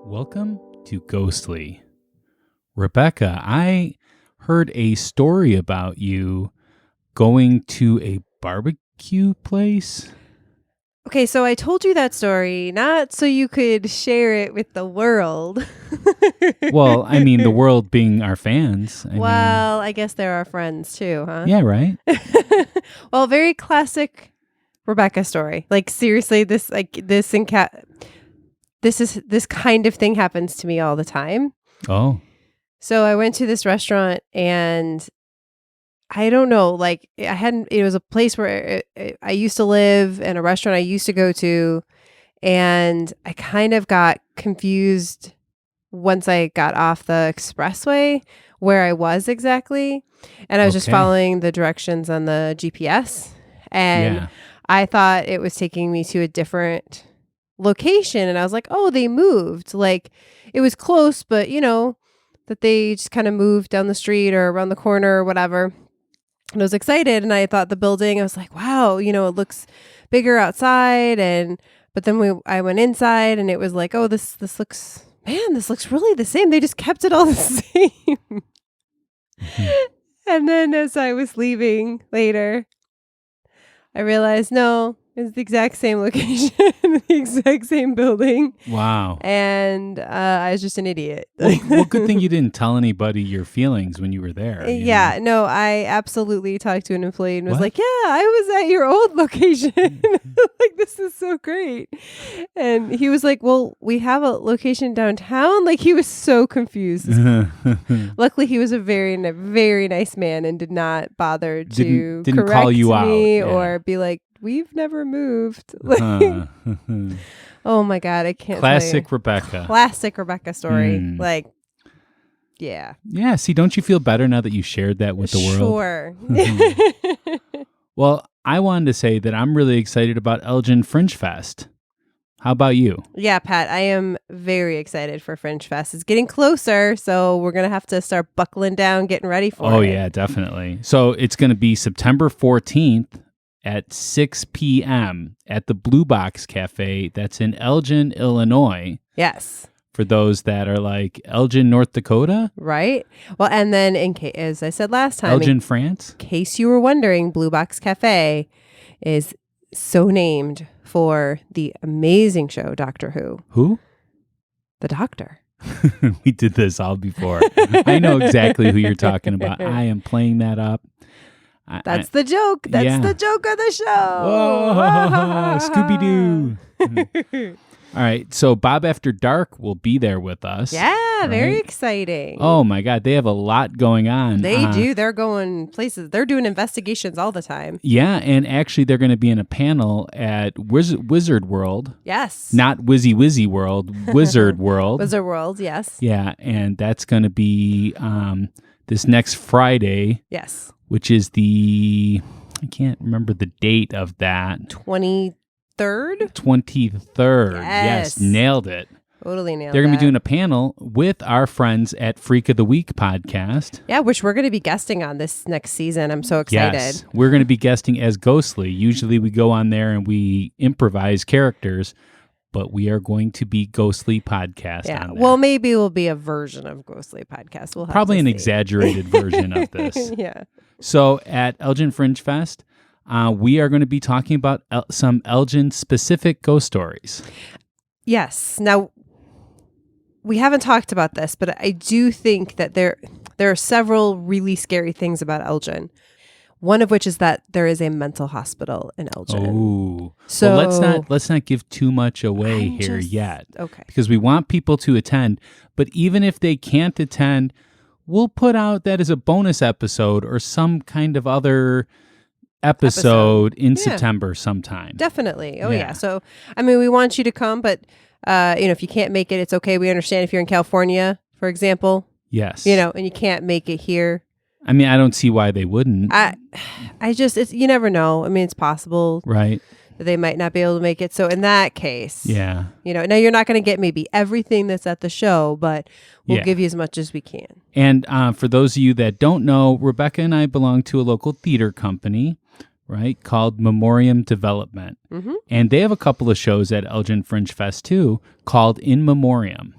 Welcome to Ghostly. Rebecca, I heard a story about you going to a barbecue place. Okay, so I told you that story not so you could share it with the world. Well, I mean, the world being our fans. I guess they're our friends too, huh? Yeah, right? Well, very classic Rebecca story. Like seriously, this kind of thing happens to me all the time. Oh. So I went to this restaurant and I don't know, like it was a place where I used to live and a restaurant I used to go to. And I kind of got confused once I got off the expressway where I was exactly. And I was just following the directions on the GPS. And I thought it was taking me to a different location. And I was like, oh, they moved. Like it was close, but that they just kind of moved down the street or around the corner or whatever. And I was excited. And I thought the building, I was like, wow, it looks bigger outside. But then I went inside and it was like, oh, this looks really the same. They just kept it all the same. And then as I was leaving later, I realized, no, it's the exact same location, the exact same building. Wow. And I was just an idiot. Well, good thing you didn't tell anybody your feelings when you were there. Yeah, no, I absolutely talked to an employee and was like, yeah, I was at your old location. Like, this is so great. And he was like, well, we have a location downtown. Like, he was so confused. Luckily, he was a very, very nice man and did not bother to didn't correct call you me out, or be like, we've never moved. Like, oh my God, I can't. Classic Rebecca. Classic Rebecca story. Like, yeah. Yeah. See, don't you feel better now that you shared that with the world? Sure. Well, I wanted to say that I'm really excited about Elgin Fringe Fest. How about you? Yeah, Pat, I am very excited for Fringe Fest. It's getting closer, so we're going to have to start buckling down, getting ready for it. Oh, yeah, definitely. So it's going to be September 14th at 6 p.m. at the Blue Box Cafe. That's in Elgin, Illinois. Yes. For those that are like Elgin, North Dakota. Right. Well, and then as I said last time, Elgin, France. In case you were wondering, Blue Box Cafe is so named for the amazing show Doctor Who. Who? The Doctor. We did this all before. I know exactly who you're talking about. I am playing that up. That's the joke. That's the joke of the show. Whoa, Scooby-Doo. All right, so Bob After Dark will be there with us. Yeah, right? Very exciting. Oh my God, they have a lot going on. They do. They're going places. They're doing investigations all the time. Yeah, and actually they're going to be in a panel at Wizard World. Yes. Not Wizzy World, Wizard World. Wizard World, yes. Yeah, and that's going to be this next Friday. Yes. Which is I can't remember the date of that. 23rd? 23rd. Yes, nailed it. Totally nailed it. They're going to be doing a panel with our friends at Freak of the Week podcast. Yeah, which we're going to be guesting on this next season. I'm so excited. Yes, we're going to be guesting as Ghostly. Usually we go on there and we improvise characters, but we are going to be Ghostly podcast on there. Well, maybe we'll be a version of Ghostly podcast. We'll have probably an exaggerated version of this. Yeah. So at Elgin Fringe Fest, we are going to be talking about some Elgin-specific ghost stories. Yes. Now, we haven't talked about this, but I do think that there are several really scary things about Elgin. One of which is that there is a mental hospital in Elgin. Oh, so well, let's not give too much away yet. Okay, because we want people to attend. But even if they can't attend, we'll put out that as a bonus episode or some kind of other episode in September sometime. Definitely. Oh yeah. So I mean, we want you to come, but if you can't make it, it's okay. We understand if you're in California, for example. Yes. And you can't make it here. I mean, I don't see why they wouldn't. You never know. I mean, it's possible. Right. That they might not be able to make it. So in that case, now you're not going to get maybe everything that's at the show, but we'll give you as much as we can. And for those of you that don't know, Rebecca and I belong to a local theater company, right, called Memoriam Development. Mm-hmm. And they have a couple of shows at Elgin Fringe Fest too called In Memoriam.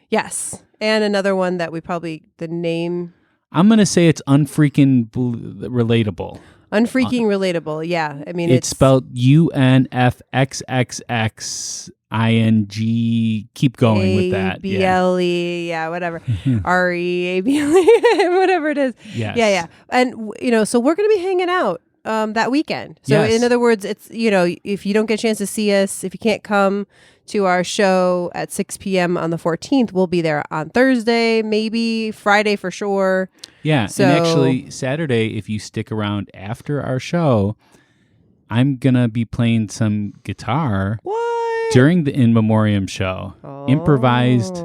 Yes. And another one that the name... I'm going to say it's unfreaking relatable. Unfreaking relatable. Yeah. I mean, it's spelled UNFXXXING. Keep going with that. ABLE. Yeah, whatever. REABLE. Whatever it is. Yes. Yeah. And, so we're going to be hanging out that weekend. So in other words, it's, if you don't get a chance to see us, if you can't come to our show at 6 p.m. on the 14th, we'll be there on Thursday, maybe Friday for sure. Yeah. So, and actually Saturday, if you stick around after our show, I'm going to be playing some guitar during the In Memoriam show. Improvised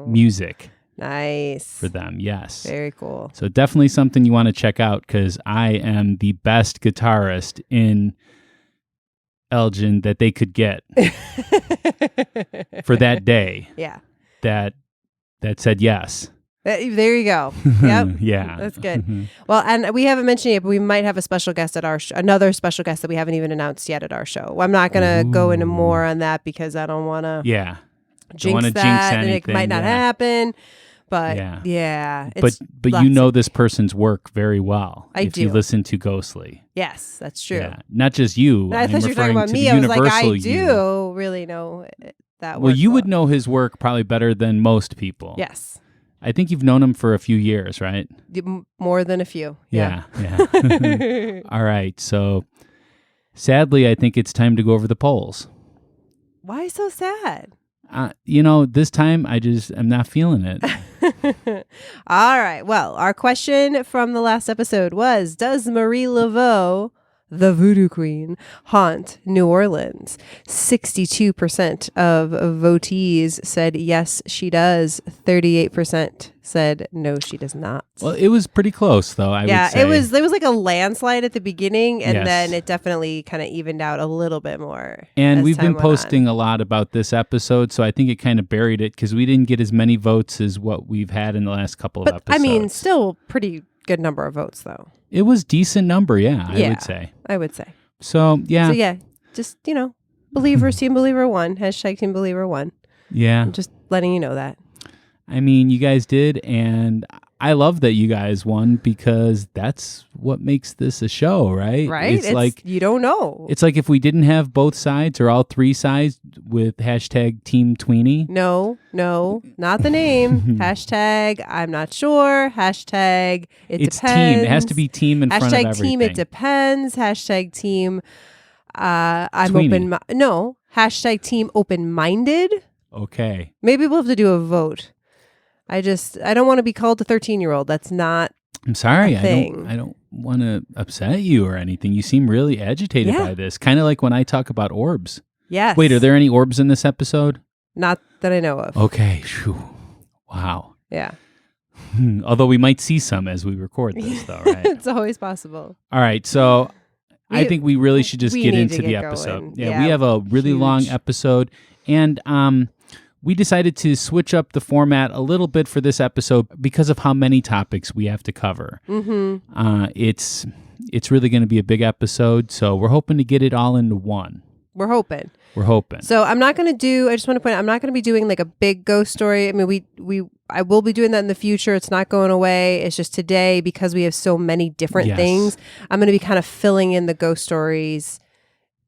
music. Nice. For them, yes. Very cool. So definitely something you want to check out because I am the best guitarist in Elgin that they could get for that day. Yeah. That said yes. There you go. Yep. Yeah. That's good. Well, and we haven't mentioned it, but we might have a special guest at our another special guest that we haven't even announced yet at our show. I'm not going to go into more on that because I don't want to jinx that and it might not happen. But yeah. But this person's work very well. I do. If you listen to Ghostly. Yes, that's true. Yeah. Not just you. I thought you were talking about me. I was like, I do really know that work. Well, you would know his work probably better than most people. Yes. I think you've known him for a few years, right? More than a few. Yeah. All right. So sadly, I think it's time to go over the polls. Why so sad? This time I'm not feeling it. All right. Well, our question from the last episode was, does Marie Laveau, the Voodoo Queen, haunt New Orleans? 62% of votees said yes, she does. 38% said no, she does not. Well, it was pretty close, though. I would say. It was like a landslide at the beginning, and then it definitely kind of evened out a little bit more. And we've been posting a lot about this episode, so I think it kind of buried it because we didn't get as many votes as what we've had in the last couple of episodes. I mean, still pretty good number of votes, though. It was decent number, I would say. So, yeah. Just, believers, Team Believer 1, hashtag Team Believer 1. Yeah. I'm just letting you know that. I mean, you guys did, and I love that you guys won because that's what makes this a show, right? Right. It's like you don't know. It's like if we didn't have both sides or all three sides with hashtag Team Tweenie. No, not the name. Hashtag I'm not sure. Hashtag it's depends. Team. It has to be team in front of everything. Hashtag Team it depends. Hashtag Team I'm Tweenie. Hashtag Team open-minded. Okay. Maybe we'll have to do a vote. I don't want to be called a 13-year-old. That's not I'm sorry. a thing. I don't want to upset you or anything. You seem really agitated by this. Kind of like when I talk about orbs. Yes. Wait, are there any orbs in this episode? Not that I know of. Okay. Wow. Yeah. Although we might see some as we record this, though, right? It's always possible. All right. So I think we really should just get into the episode. Yeah, we have a really long episode. And we decided to switch up the format a little bit for this episode because of how many topics we have to cover. Mm-hmm. It's really going to be a big episode, so we're hoping to get it all into one. We're hoping. So I just want to point out, I'm not going to be doing like a big ghost story. I mean, I will be doing that in the future. It's not going away. It's just today, because we have so many different things, I'm going to be kind of filling in the ghost stories.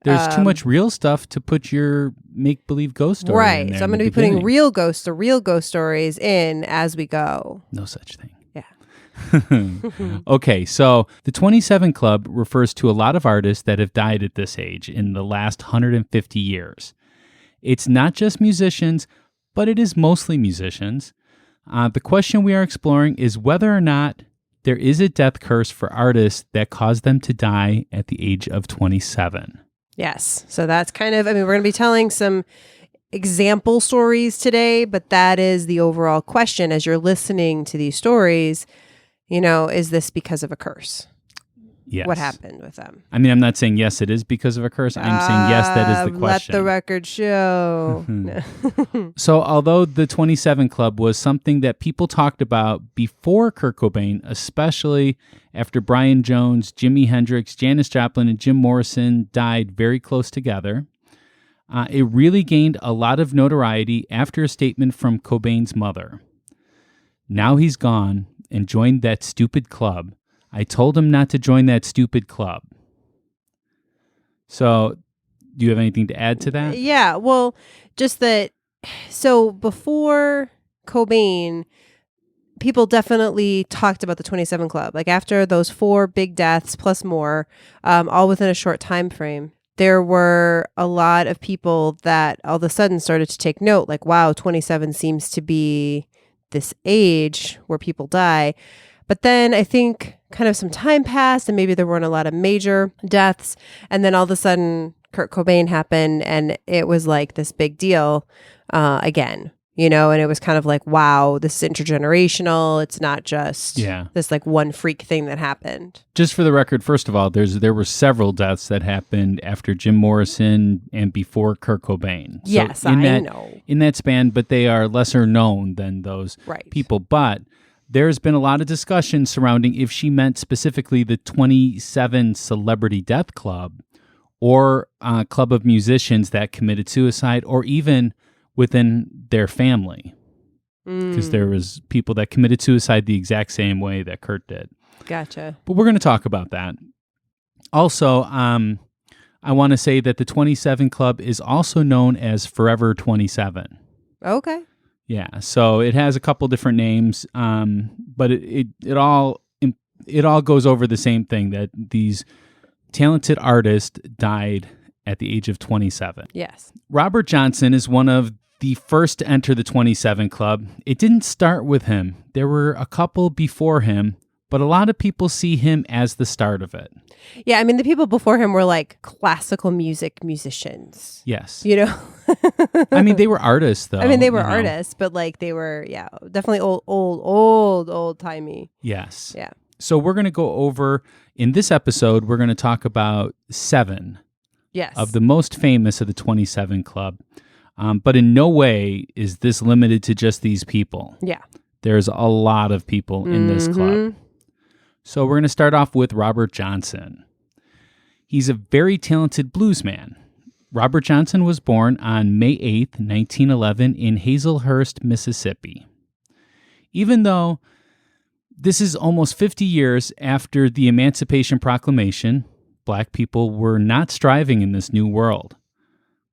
There's too much real stuff to put your make-believe ghost story in there. So I'm going to be putting real ghost stories in as we go. No such thing. Yeah. Okay, so the 27 Club refers to a lot of artists that have died at this age in the last 150 years. It's not just musicians, but it is mostly musicians. The question we are exploring is whether or not there is a death curse for artists that cause them to die at the age of 27. Yes. So that's kind of, we're going to be telling some example stories today, but that is the overall question as you're listening to these stories. Is this because of a curse? Yes. What happened with them? I mean, I'm not saying yes, it is because of a curse. I'm saying yes, that is the question. Let the record show. So although the 27 Club was something that people talked about before Kurt Cobain, especially after Brian Jones, Jimi Hendrix, Janis Joplin, and Jim Morrison died very close together, It really gained a lot of notoriety after a statement from Cobain's mother. Now he's gone and joined that stupid club. I told him not to join that stupid club. So, do you have anything to add to that? Yeah, well, just that. So before Cobain, people definitely talked about the 27 Club. Like after those 4 big deaths plus more, all within a short time frame, there were a lot of people that all of a sudden started to take note. Like, wow, 27 seems to be this age where people die. But then I think kind of some time passed and maybe there weren't a lot of major deaths. And then all of a sudden Kurt Cobain happened and it was like this big deal again, and it was kind of like, wow, this is intergenerational. It's not just this like one freak thing that happened. Just for the record, first of all, there were several deaths that happened after Jim Morrison and before Kurt Cobain. So yes, I know. In that span, but they are lesser known than those people. But there's been a lot of discussion surrounding if she meant specifically the 27 Celebrity Death Club or a club of musicians that committed suicide or even within their family. Because there was people that committed suicide the exact same way that Kurt did. Gotcha. But we're going to talk about that. Also, I want to say that the 27 Club is also known as Forever 27. Okay. Yeah, so it has a couple different names, but it all goes over the same thing, that these talented artists died at the age of 27. Yes. Robert Johnson is one of the first to enter the 27 Club. It didn't start with him. There were a couple before him, but a lot of people see him as the start of it. Yeah, I mean, the people before him were like classical music musicians. Yes. I mean, they were artists, though. I mean, they were artists, but like they were, definitely old-timey. Yes. Yeah. So we're going to go over, in this episode, we're going to talk about 7 of the most famous of the 27 Club. But in no way is this limited to just these people. Yeah. There's a lot of people in this club. So we're going to start off with Robert Johnson. He's a very talented blues man. Robert Johnson was born on May 8th, 1911 in Hazelhurst, Mississippi. Even though this is almost 50 years after the Emancipation Proclamation, Black people were not striving in this new world.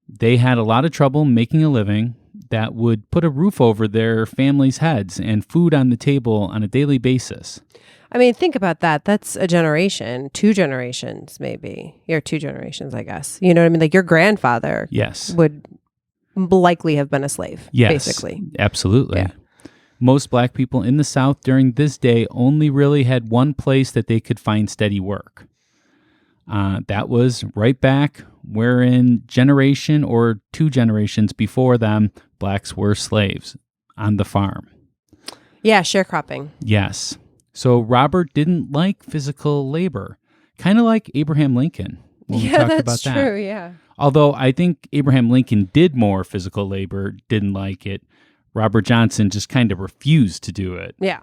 They had a lot of trouble making a living that would put a roof over their families' heads and food on the table on a daily basis. I mean, think about that. That's a generation, 2 generations, maybe. Or 2 generations, I guess. You know what I mean? Like your grandfather would likely have been a slave, basically. Absolutely. Yeah. Most Black people in the South during this day only really had one place that they could find steady work. That was right back where in generation or 2 generations before them, Blacks were slaves on the farm. Yeah, sharecropping. Yes. So Robert didn't like physical labor, kind of like Abraham Lincoln. That's true, yeah. Although I think Abraham Lincoln did more physical labor, didn't like it. Robert Johnson just kind of refused to do it. Yeah.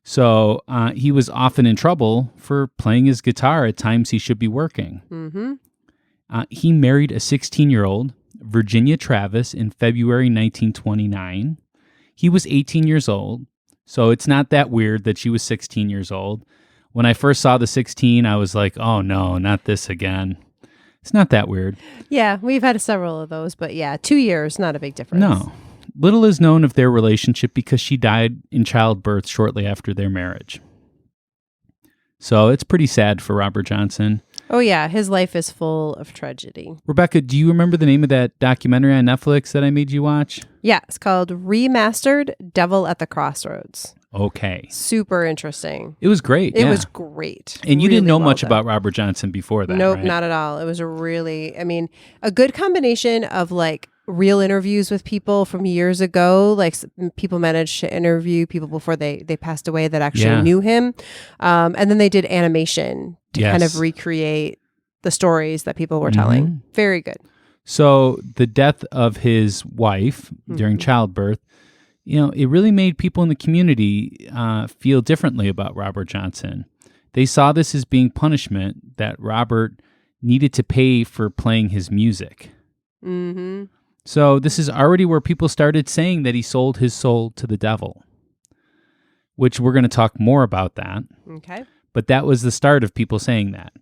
So he was often in trouble for playing his guitar at times he should be working. Mm-hmm. He married a 16-year-old, Virginia Travis, in February 1929. He was 18 years old, so it's not that weird that she was 16 years old. When I first saw the 16, I was like, oh no, not this again. It's not that weird. Yeah, we've had several of those, but 2 years, not a big difference. No. Little is known of their relationship because she died in childbirth shortly after their marriage. So it's pretty sad for Robert Johnson. Oh, yeah. His life is full of tragedy. Rebecca, do you remember the name of that documentary on Netflix that I made you watch? Yeah, it's called Remastered Devil at the Crossroads. Okay. Super interesting. It was great. It was great. And you didn't know much about Robert Johnson before that, Nope, right? not at all. It was a good combination of like real interviews with people from years ago. Like people managed to interview people before they passed away that actually knew him. And then they did animation to kind of recreate the stories that people were telling. Very good. So the death of his wife during childbirth, it really made people in the community feel differently about Robert Johnson. They saw this as being punishment that Robert needed to pay for playing his music. Mm-hmm. So this is already where people started saying that he sold his soul to the devil, which we're going to talk more about that. Okay. But that was the start of people saying that.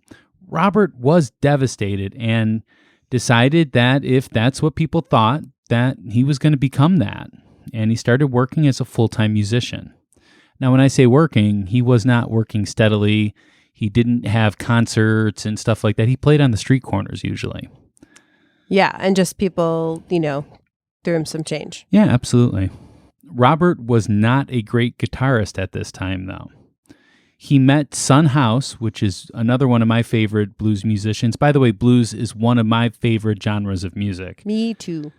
Robert was devastated and decided that if that's what people thought, that he was going to become that. And he started working as a full-time musician. Now, when I say working, he was not working steadily. He didn't have concerts and stuff like that. He played on the street corners usually. Yeah, and just people, threw him some change. Yeah, absolutely. Robert was not a great guitarist at this time, though. He met Son House, which is another one of my favorite blues musicians. By the way, blues is one of my favorite genres of music. Me too.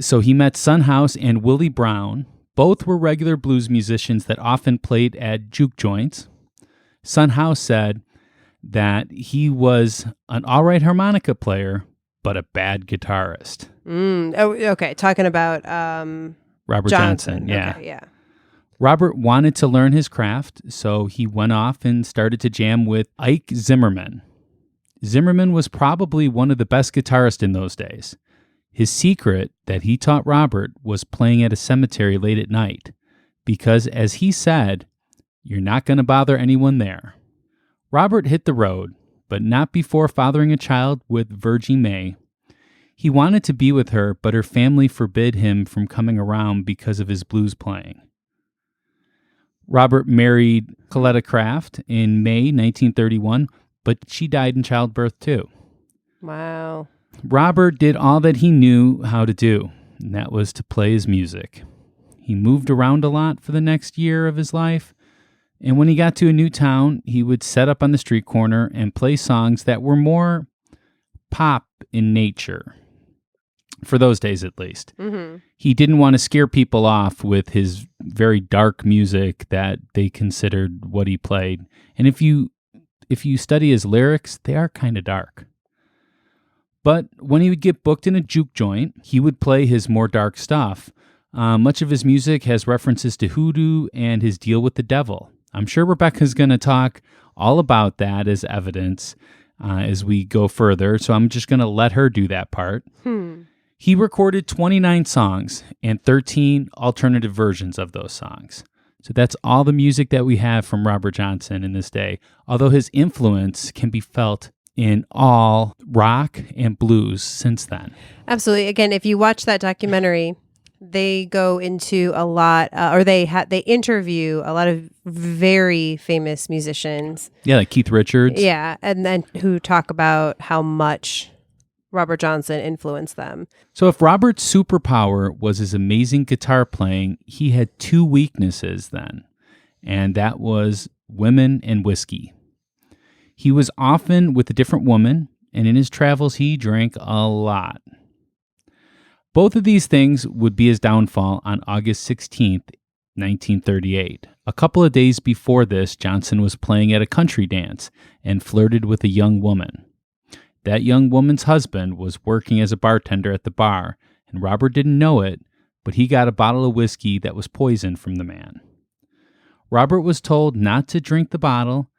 So he met Son House and Willie Brown. Both were regular blues musicians that often played at juke joints. Son House said that he was an all right harmonica player, but a bad guitarist. Oh, okay. Talking about Robert Johnson. Yeah. Okay, yeah. Robert wanted to learn his craft, so he went off and started to jam with Ike Zimmerman. Zimmerman was probably one of the best guitarists in those days. His secret that he taught Robert was playing at a cemetery late at night, because, as he said, you're not going to bother anyone there. Robert hit the road, but not before fathering a child with Virgie May. He wanted to be with her, but her family forbid him from coming around because of his blues playing. Robert married Coletta Craft in May 1931, but she died in childbirth too. Wow. Robert did all that he knew how to do, and that was to play his music. He moved around a lot for the next year of his life, and when he got to a new town, he would set up on the street corner and play songs that were more pop in nature. For those days, at least. Mm-hmm. He didn't want to scare people off with his very dark music that they considered what he played. And if you study his lyrics, they are kind of dark. But when he would get booked in a juke joint, he would play his more dark stuff. Much of his music has references to hoodoo and his deal with the devil. I'm sure Rebecca's going to talk all about that as evidence as we go further, so I'm just going to let her do that part. He recorded 29 songs and 13 alternative versions of those songs. So that's all the music that we have from Robert Johnson in this day, although his influence can be felt in all rock and blues since then. Absolutely. Again, if you watch that documentary, they go into a lot, or they interview a lot of very famous musicians. Yeah, like Keith Richards. Yeah, and then who talk about how much Robert Johnson influenced them. So if Robert's superpower was his amazing guitar playing, he had two weaknesses then, and that was women and whiskey. He was often with a different woman, and in his travels he drank a lot. Both of these things would be his downfall on August 16th, 1938. A couple of days before this, Johnson was playing at a country dance and flirted with a young woman. That young woman's husband was working as a bartender at the bar, and Robert didn't know it, but he got a bottle of whiskey that was poisoned from the man. Robert was told not to drink the bottle,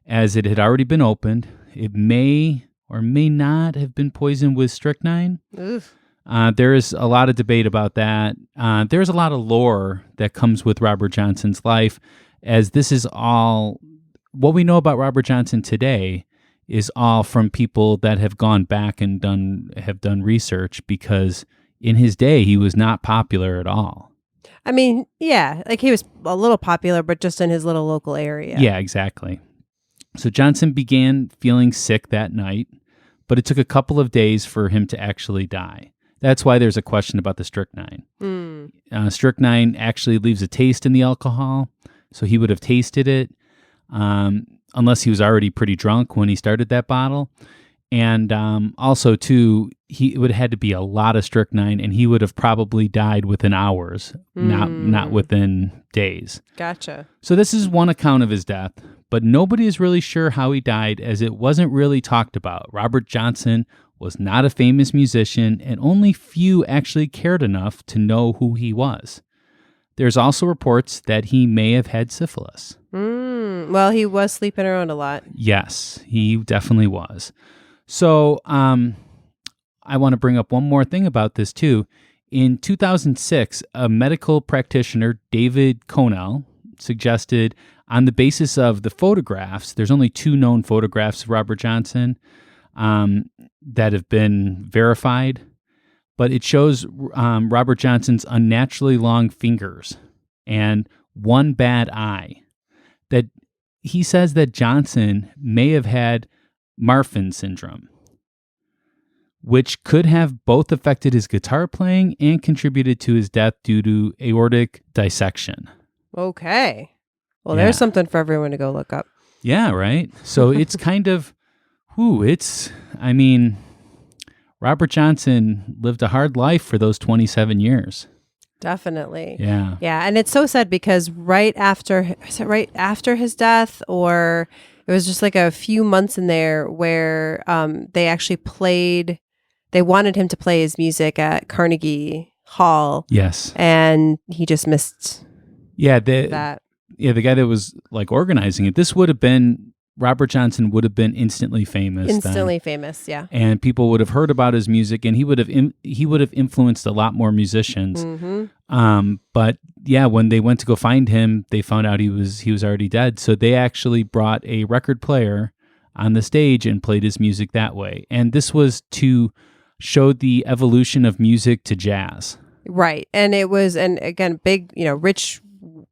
as it had already been opened. It may or may not have been poisoned with strychnine. Oof. There is a lot of debate about that. There's a lot of lore that comes with Robert Johnson's life, as this is all, what we know about Robert Johnson today is all from people that have gone back and have done research, because in his day, he was not popular at all. I mean, yeah, like he was a little popular, but just in his little local area. Yeah, exactly. So Johnson began feeling sick that night, but it took a couple of days for him to actually die. That's why there's a question about the strychnine. Strychnine actually leaves a taste in the alcohol, so he would have tasted it, unless he was already pretty drunk when he started that bottle. And also, too, it would have had to be a lot of strychnine, and he would have probably died within hours, not within days. Gotcha. So this is one account of his death, but nobody is really sure how he died, as it wasn't really talked about. Robert Johnson was not a famous musician, and only few actually cared enough to know who he was. There's also reports that he may have had syphilis. Well, he was sleeping around a lot. Yes, he definitely was. So I want to bring up one more thing about this too. In 2006, a medical practitioner, David Conell, suggested on the basis of the photographs, there's only 2 known photographs of Robert Johnson that have been verified, but it shows Robert Johnson's unnaturally long fingers and one bad eye. That he says that Johnson may have had Marfan syndrome, which could have both affected his guitar playing and contributed to his death due to aortic dissection. Okay. Well, there's something for everyone to go look up. Yeah, right? So it's kind of, Robert Johnson lived a hard life for those 27 years. Definitely. Yeah. Yeah. And it's so sad because right after his death, or it was just like a few months in there where they actually they wanted him to play his music at Carnegie Hall. Yes. And he just missed that. Yeah, the guy that was like organizing it. This would have been, Robert Johnson would have been instantly famous. Famous, yeah. And people would have heard about his music, and he would have influenced a lot more musicians. Mm-hmm. But yeah, when they went to go find him, they found out he was already dead. So they actually brought a record player on the stage and played his music that way. And this was to show the evolution of music to jazz. Right. And it was, and again, big, rich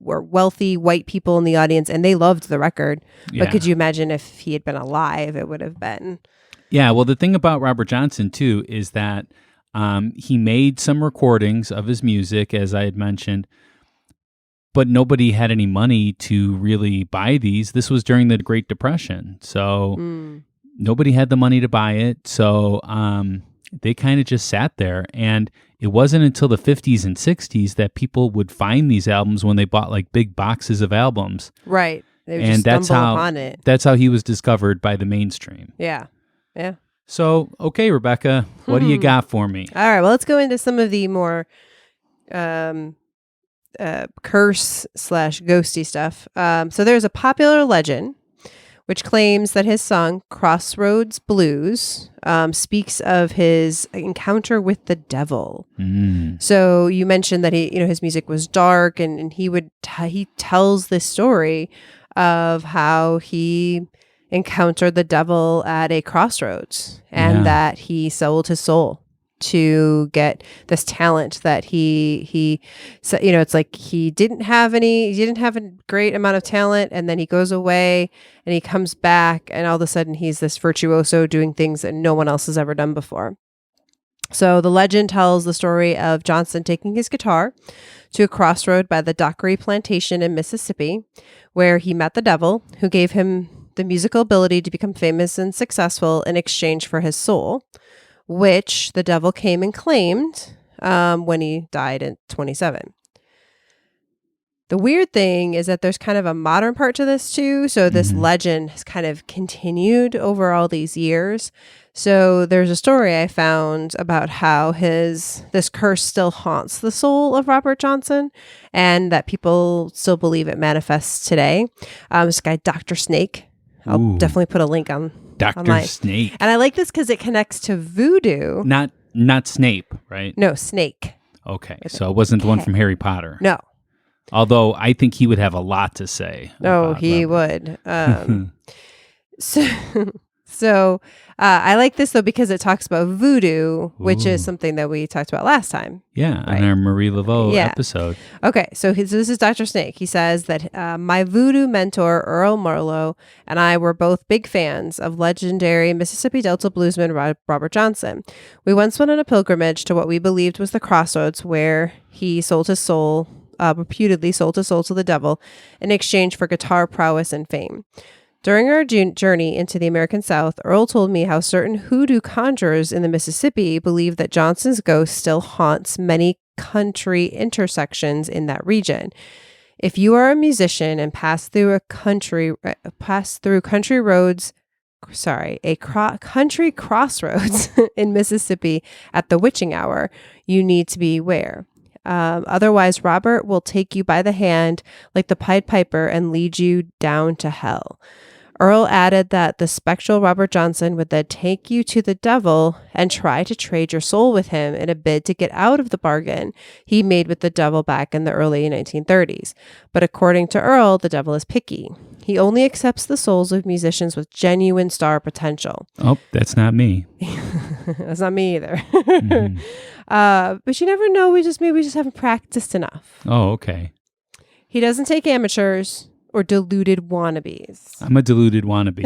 or wealthy white people in the audience, and they loved the record. Yeah. But could you imagine if he had been alive, it would have been. Yeah. Well, the thing about Robert Johnson too is that he made some recordings of his music, as I had mentioned, but nobody had any money to really buy these. This was during the Great Depression. So nobody had the money to buy it. So they kind of just sat there, and it wasn't until the 50s and 60s that people would find these albums when they bought like big boxes of albums. Right. They would and just stumble upon it. That's how he was discovered by the mainstream. Yeah. Yeah. So, okay, Rebecca, what do you got for me? All right. Well, let's go into some of the more curse/ghosty stuff. So there's a popular legend which claims that his song Crossroads Blues speaks of his encounter with the devil. So you mentioned that his music was dark, and he tells this story of how he encountered the devil at a crossroads, and that he sold his soul to get this talent that he it's like he didn't have a great amount of talent, and then he goes away and he comes back, and all of a sudden he's this virtuoso doing things that no one else has ever done before. So the legend tells the story of Johnson taking his guitar to a crossroad by the Dockery Plantation in Mississippi, where he met the devil, who gave him the musical ability to become famous and successful in exchange for his soul, which the devil came and claimed when he died at 27. The weird thing is that there's kind of a modern part to this too. So this legend has kind of continued over all these years. So there's a story I found about how this curse still haunts the soul of Robert Johnson, and that people still believe it manifests today. This guy, Dr. Snake. I'll definitely put a link on Dr. online. Snake. And I like this because it connects to voodoo. Not Snape, right? No, Snake. Okay, so it wasn't the one from Harry Potter. No. Although I think he would have a lot to say. No, he would. So I like this, though, because it talks about voodoo, which is something that we talked about last time. Yeah, right? In our Marie Laveau episode. Okay, so this is Dr. Snake. He says that my voodoo mentor, Earl Marlowe, and I were both big fans of legendary Mississippi Delta bluesman Robert Johnson. We once went on a pilgrimage to what we believed was the crossroads, where he sold his soul, reputedly sold his soul to the devil in exchange for guitar prowess and fame. During our journey into the American South, Earl told me how certain hoodoo conjurers in the Mississippi believe that Johnson's ghost still haunts many country intersections in that region. If you are a musician and pass through country crossroads in Mississippi at the witching hour, you need to beware. Otherwise, Robert will take you by the hand like the Pied Piper and lead you down to hell. Earl added that the spectral Robert Johnson would then take you to the devil and try to trade your soul with him in a bid to get out of the bargain he made with the devil back in the early 1930s. But according to Earl, the devil is picky. He only accepts the souls of musicians with genuine star potential. Oh, that's not me. That's not me either. Mm-hmm. But you never know. Maybe we just haven't practiced enough. Oh, okay. He doesn't take amateurs or deluded wannabes. I'm a deluded wannabe.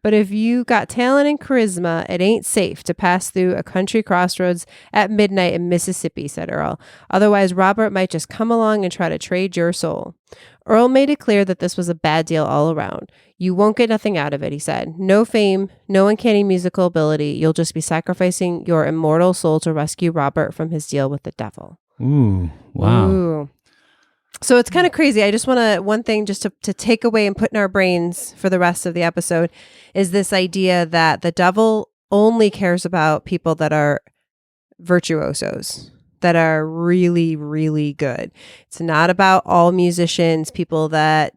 But if you got talent and charisma, it ain't safe to pass through a country crossroads at midnight in Mississippi, said Earl. Otherwise, Robert might just come along and try to trade your soul. Earl made it clear that this was a bad deal all around. You won't get nothing out of it, he said. No fame, no uncanny musical ability. You'll just be sacrificing your immortal soul to rescue Robert from his deal with the devil. Ooh, wow. Ooh. So it's kind of crazy. I just want to, one thing just to take away and put in our brains for the rest of the episode is this idea that the devil only cares about people that are virtuosos, that are really, really good. It's not about all musicians, people that,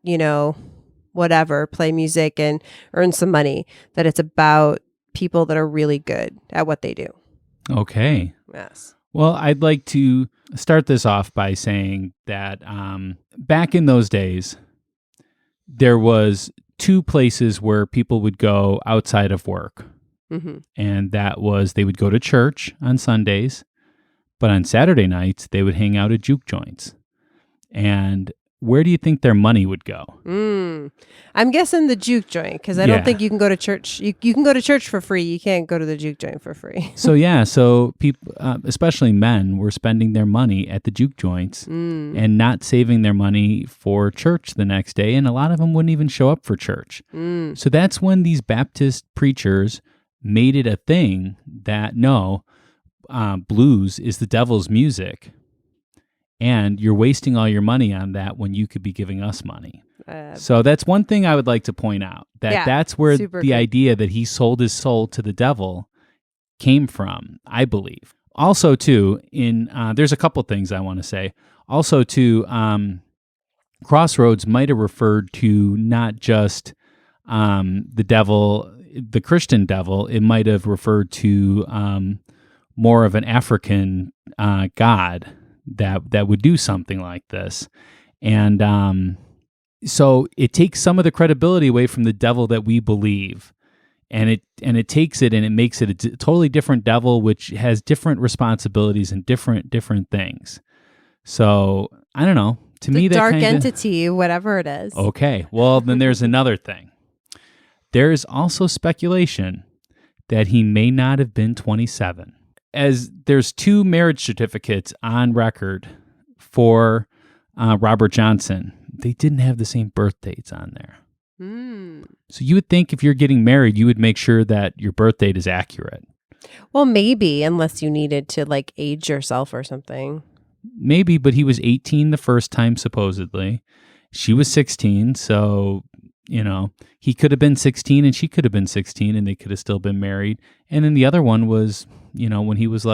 whatever, play music and earn some money, that it's about people that are really good at what they do. Okay. Yes. Well, I'd like to start this off by saying that back in those days, there was two places where people would go outside of work. Mm-hmm. And that was they would go to church on Sundays, but on Saturday nights, they would hang out at juke joints. And where do you think their money would go? I'm guessing the juke joint, because I don't think you can go to church. You can go to church for free. You can't go to the juke joint for free. So people, especially men, were spending their money at the juke joints and not saving their money for church the next day. And a lot of them wouldn't even show up for church. So that's when these Baptist preachers made it a thing that blues is the devil's music. And you're wasting all your money on that when you could be giving us money. So that's one thing I would like to point out. That's where the idea that he sold his soul to the devil came from, I believe. Also, too, there's a couple things I want to say. Also, too, Crossroads might have referred to not just the devil, the Christian devil. It might have referred to more of an African god that would do something like this. And so it takes some of the credibility away from the devil that we believe. And it takes it and it makes it a totally different devil, which has different responsibilities and different things. So I don't know. To me, that dark entity, whatever it is. Okay. Well, then there's another thing. There is also speculation that he may not have been 27. As there's two marriage certificates on record for Robert Johnson, they didn't have the same birth dates on there. So you would think if you're getting married, you would make sure that your birth date is accurate. Well, maybe, unless you needed to age yourself or something. Maybe, but he was 18 the first time, supposedly. She was 16, so, he could have been 16 and she could have been 16 and they could have still been married. And then the other one was, when he was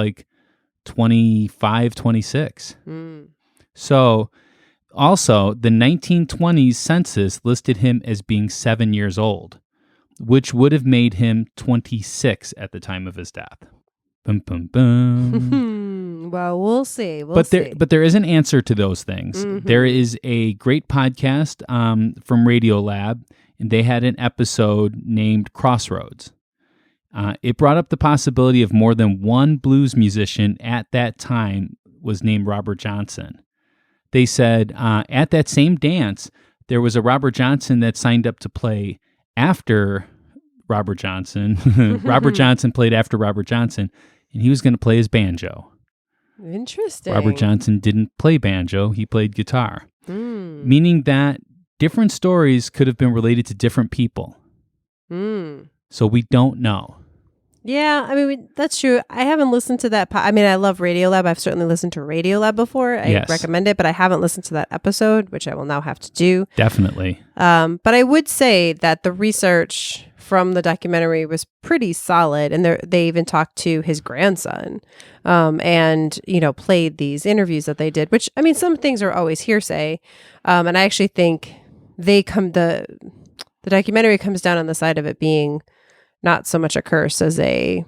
25, 26. So also, the 1920s census listed him as being 7 years old, which would have made him 26 at the time of his death. Boom, boom, boom. Well, we'll see. But there is an answer to those things. Mm-hmm. There is a great podcast from Radiolab, and they had an episode named Crossroads. It brought up the possibility of more than one blues musician at that time was named Robert Johnson. They said at that same dance, there was a Robert Johnson that signed up to play after Robert Johnson. Robert Johnson played after Robert Johnson, and he was going to play his banjo. Interesting. Robert Johnson didn't play banjo. He played guitar, meaning that different stories could have been related to different people. So we don't know. Yeah, I mean, that's true. I haven't listened to that. I love Radiolab. I've certainly listened to Radiolab before. I recommend it, but I haven't listened to that episode, which I will now have to do. Definitely. But I would say that the research from the documentary was pretty solid. And they even talked to his grandson and, played these interviews that they did, which, some things are always hearsay. And I actually think the The documentary comes down on the side of it being not so much a curse as a,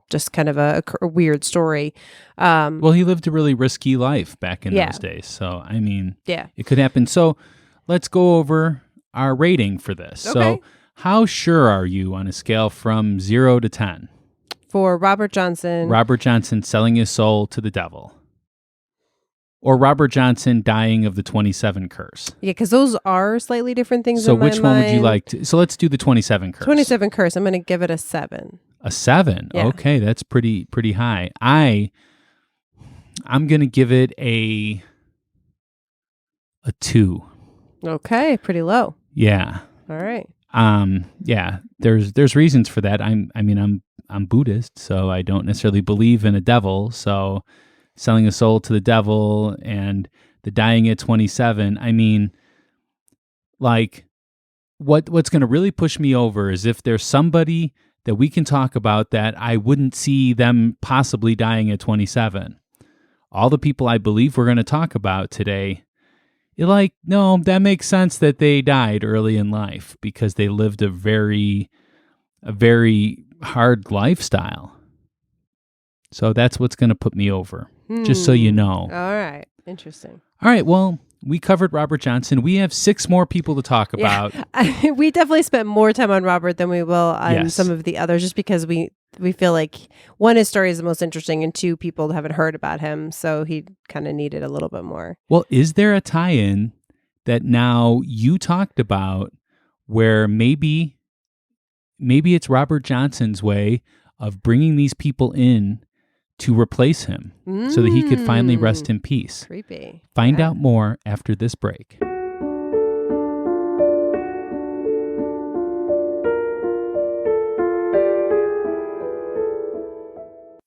just kind of a weird story. Well, he lived a really risky life back in those days. So, I mean, it could happen. So let's go over our rating for this. Okay. So how sure are you on a scale from 0 to 10? For Robert Johnson. Robert Johnson selling his soul to the devil. Or Robert Johnson dying of the 27 curse. Yeah, because those are slightly different things. So which one would you like to? So let's do the 27 curse. 27 curse. I'm going to give it a 7. A 7. Yeah. Okay, that's pretty high. I'm going to give it a 2. Okay, pretty low. Yeah. All right. Yeah, there's reasons for that. I'm Buddhist, so I don't necessarily believe in a devil. So selling a soul to the devil and the dying at 27, I mean, like what's going to really push me over is if there's somebody that we can talk about that I wouldn't see them possibly dying at 27. All the people I believe we're going to talk about today, no, that makes sense that they died early in life because they lived a very hard lifestyle. So that's what's going to put me over, just so you know. All right. Interesting. All right. Well, we covered Robert Johnson. We have 6 more people to talk about. Yeah. We definitely spent more time on Robert than we will on some of the others, just because we feel like, one, his story is the most interesting, and 2, people haven't heard about him. So he kind of needed a little bit more. Well, is there a tie-in that now you talked about where maybe it's Robert Johnson's way of bringing these people in to replace him so that he could finally rest in peace? Creepy. Find out more after this break.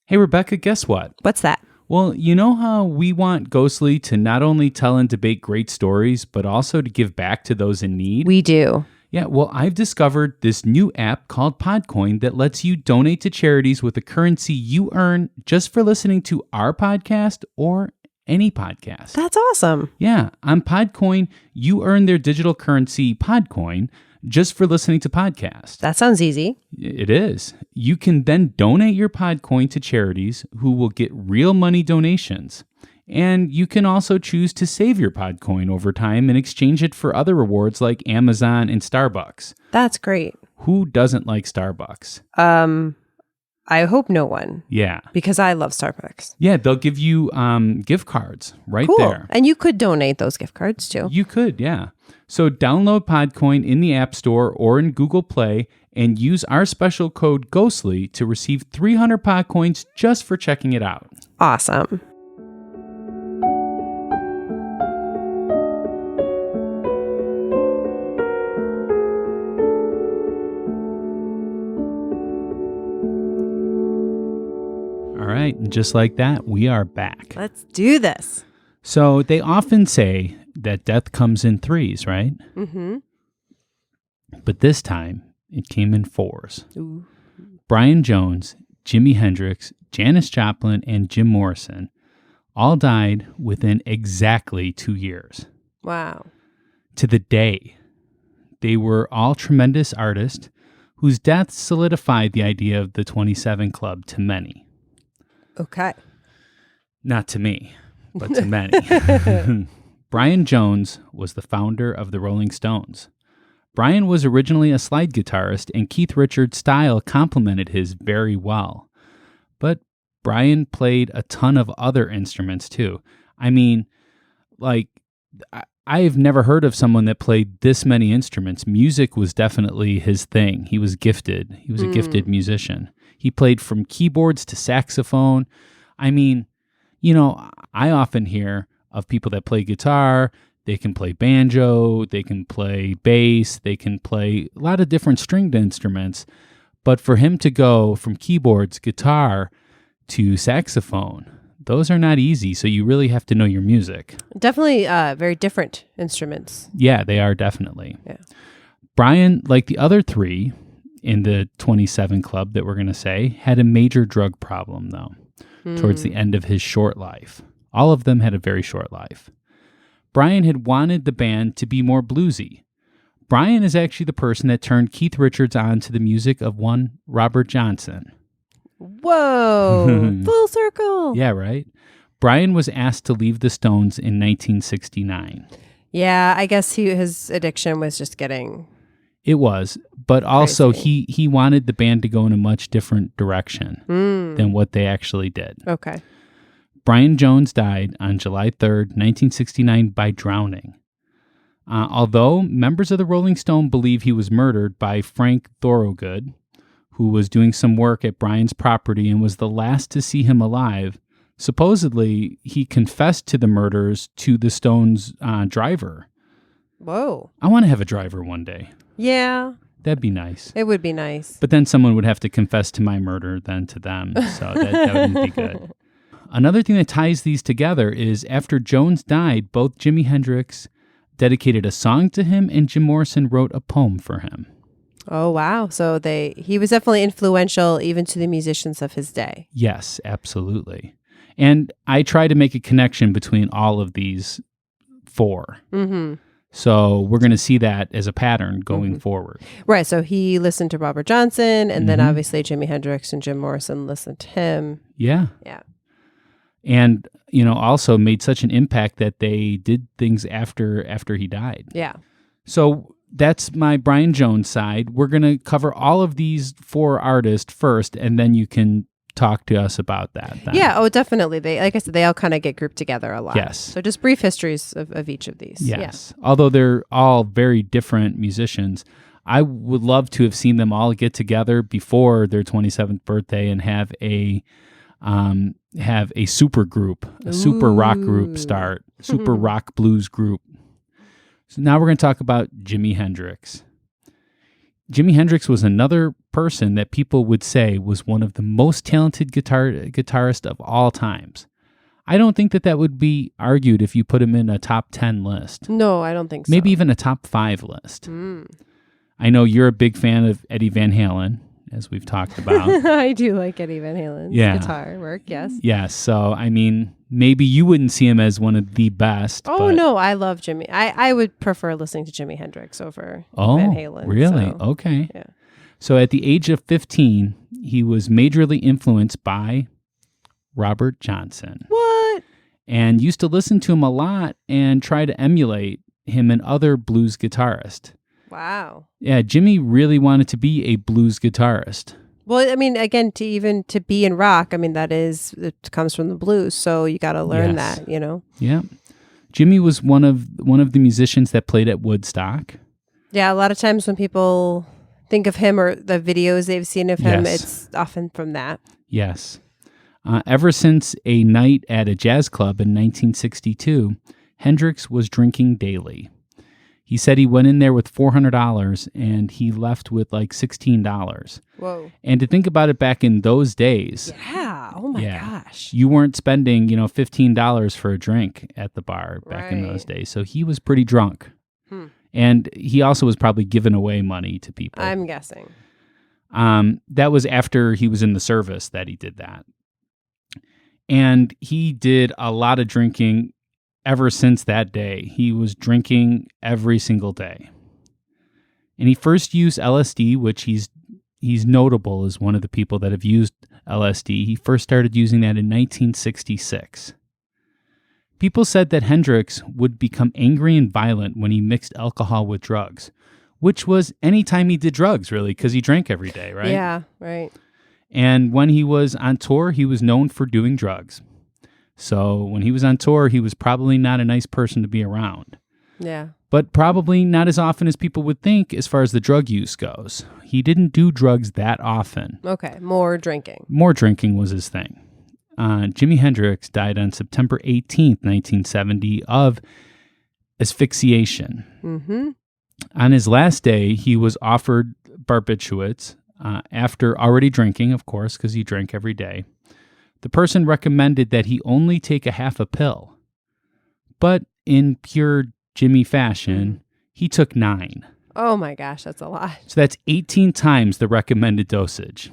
Hey, Rebecca, guess what? What's that? Well, you know how we want Ghostly to not only tell and debate great stories, but also to give back to those in need? We do. Yeah, well, I've discovered this new app called Podcoin that lets you donate to charities with a currency you earn just for listening to our podcast or any podcast. That's awesome. Yeah, on Podcoin, you earn their digital currency, Podcoin, just for listening to podcasts. That sounds easy. It is. You can then donate your Podcoin to charities who will get real money donations. And you can also choose to save your Podcoin over time and exchange it for other rewards like Amazon and Starbucks. That's great. Who doesn't like Starbucks? I hope no one. Yeah. Because I love Starbucks. Yeah, they'll give you gift cards right Cool. there. And you could donate those gift cards too. You could, yeah. So download Podcoin in the App Store or in Google Play and use our special code GHOSTLY to receive 300 Podcoins just for checking it out. Awesome. All right, and just like that, we are back. Let's do this. So they often say that death comes in 3s, right? Mm-hmm. But this time, it came in 4s. Ooh. Brian Jones, Jimi Hendrix, Janis Joplin, and Jim Morrison all died within exactly 2 years. Wow. To the day. They were all tremendous artists whose deaths solidified the idea of the 27 Club to many. Okay. Not to me, but to many. Brian Jones was the founder of the Rolling Stones. Brian was originally a slide guitarist, and Keith Richards' style complemented his very well. But Brian played a ton of other instruments too. I mean, I've never heard of someone that played this many instruments. Music was definitely his thing. He was gifted. He was a gifted musician. He played from keyboards to saxophone. I mean, I often hear of people that play guitar. They can play banjo, they can play bass, they can play a lot of different stringed instruments. But for him to go from keyboards, guitar, to saxophone, those are not easy. So you really have to know your music. Definitely very different instruments. Yeah, they are definitely. Yeah. Brian, like the other 3 in the 27 Club that we're going to say, had a major drug problem, though, towards the end of his short life. All of them had a very short life. Brian had wanted the band to be more bluesy. Brian is actually the person that turned Keith Richards on to the music of one Robert Johnson. Whoa, full circle. Yeah, right? Brian was asked to leave the Stones in 1969. Yeah, I guess his addiction was just getting... It was, but also crazy. he wanted the band to go in a much different direction than what they actually did. Okay. Brian Jones died on July 3rd, 1969 by drowning. Although members of the Rolling Stone believe he was murdered by Frank Thorogood, who was doing some work at Brian's property and was the last to see him alive, supposedly he confessed to the murders to the Stones' driver. Whoa. I want to have a driver one day. Yeah. That'd be nice. It would be nice. But then someone would have to confess to my murder then to them, so that wouldn't be good. Another thing that ties these together is after Jones died, both Jimi Hendrix dedicated a song to him and Jim Morrison wrote a poem for him. Oh, wow. So he was definitely influential even to the musicians of his day. Yes, absolutely. And I try to make a connection between all of these four. Mm-hmm. So we're going to see that as a pattern going forward. Right. So he listened to Robert Johnson, and then obviously Jimi Hendrix and Jim Morrison listened to him. Yeah. Yeah. And, also made such an impact that they did things after he died. Yeah. So that's my Brian Jones side. We're going to cover all of these four artists first, and then you can talk to us about that then. Yeah, oh, definitely. Like I said, they all kind of get grouped together a lot. Yes. So just brief histories of each of these. Yes. Yeah. Although they're all very different musicians, I would love to have seen them all get together before their 27th birthday and have a super group, a super rock group start, super rock blues group. So now we're going to talk about Jimi Hendrix. Jimi Hendrix was another person that people would say was one of the most talented guitarists of all times. I don't think that would be argued if you put him in a top 10 list. No, I don't think so. Maybe even a top 5 list. I know you're a big fan of Eddie Van Halen, as we've talked about. I do like Eddie Van Halen's guitar work, yes. Yes, so I mean, maybe you wouldn't see him as one of the best. Oh, no, I love Jimmy. I would prefer listening to Jimi Hendrix over Van Halen. Oh, really? So, okay. Yeah. So at the age of 15, he was majorly influenced by Robert Johnson. What? And used to listen to him a lot and try to emulate him and other blues guitarists. Wow. Yeah, Jimmy really wanted to be a blues guitarist. Well, I mean, again, to be in rock, I mean, it comes from the blues, so you got to learn that, Yeah. Jimmy was one of the musicians that played at Woodstock. Yeah, a lot of times when people think of him or the videos they've seen of him, it's often from that. Yes. Ever since a night at a jazz club in 1962, Hendrix was drinking daily. He said he went in there with $400 and he left with like $16. Whoa. And to think about it back in those days. Yeah. Oh my gosh. You weren't spending, $15 for a drink at the bar back in those days. So he was pretty drunk. And he also was probably giving away money to people. I'm guessing. That was after he was in the service that he did that. And he did a lot of drinking ever since that day. He was drinking every single day. And he first used LSD, which he's notable as one of the people that have used LSD. He first started using that in 1966. People said that Hendrix would become angry and violent when he mixed alcohol with drugs, which was any time he did drugs, really, because he drank every day, right? Yeah, right. And when he was on tour, he was known for doing drugs. So when he was on tour, he was probably not a nice person to be around. Yeah. But probably not as often as people would think as far as the drug use goes. He didn't do drugs that often. Okay, more drinking. More drinking was his thing. Jimi Hendrix died on September 18th, 1970 of asphyxiation. Mm-hmm. On his last day, he was offered barbiturates after already drinking, of course, because he drank every day. The person recommended that he only take a half a pill. But in pure Jimmy fashion, he took 9. Oh my gosh, that's a lot. So that's 18 times the recommended dosage.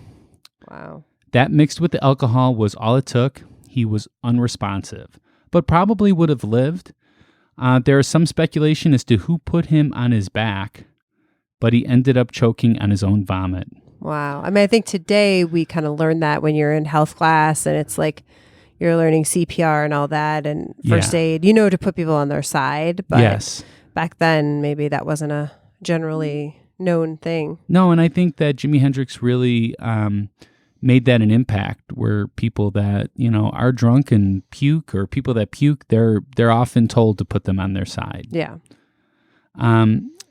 Wow. That mixed with the alcohol was all it took. He was unresponsive, but probably would have lived. There is some speculation as to who put him on his back but he ended up choking on his own vomit. Wow. I mean, I think today we kind of learn that when you're in health class and it's like you're learning CPR and all that and first aid, to put people on their side. But back then, maybe that wasn't a generally known thing. No, and I think that Jimi Hendrix really made that an impact where people that, are drunk and puke, or people that puke, they're often told to put them on their side. Yeah.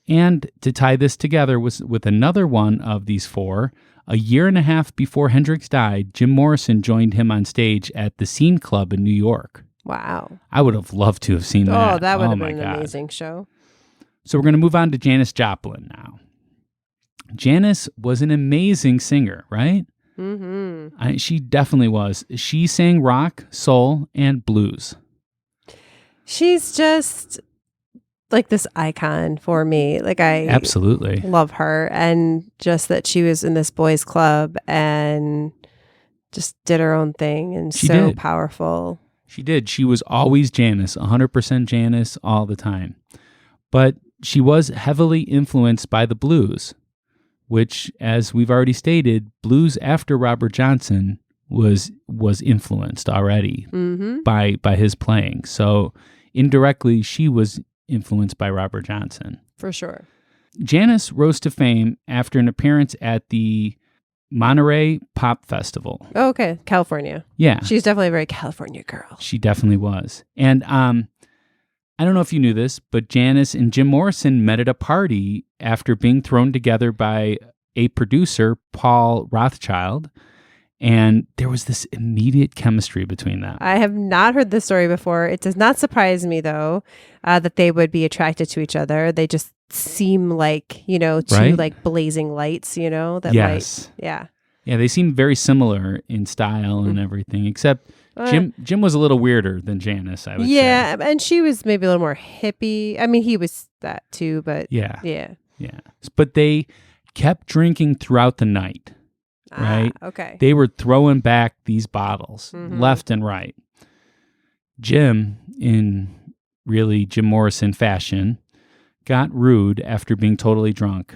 And to tie this together with another one of these four, a year and a half before Hendrix died, Jim Morrison joined him on stage at the Scene Club in New York. Wow. I would have loved to have seen that. Oh, that would have been an amazing show. So we're going to move on to Janis Joplin now. Janis was an amazing singer, right? Mm-hmm. She definitely was. She sang rock, soul, and blues. She's just like this icon for me. Like I absolutely love her, and just that she was in this boys club and just did her own thing and powerful. She did. She was always Janis, 100% Janis all the time. But she was heavily influenced by the blues, which, as we've already stated, blues after Robert Johnson was influenced already by his playing. So indirectly, she was influenced by Robert Johnson. For sure. Janis rose to fame after an appearance at the Monterey Pop Festival. Oh, okay. California. Yeah. She's definitely a very California girl. She definitely was. And I don't know if you knew this, but Janis and Jim Morrison met at a party after being thrown together by a producer, Paul Rothchild, and there was this immediate chemistry between them. I have not heard this story before. It does not surprise me, though, that they would be attracted to each other. They just seem like, two like blazing lights, that yes. Yeah, they seem very similar in style and everything, except Jim was a little weirder than Janis, I would say. Yeah, and she was maybe a little more hippie. I mean, he was that too, but yeah. But they kept drinking throughout the night, right? Okay. They were throwing back these bottles left and right. Jim, in really Jim Morrison fashion, got rude after being totally drunk.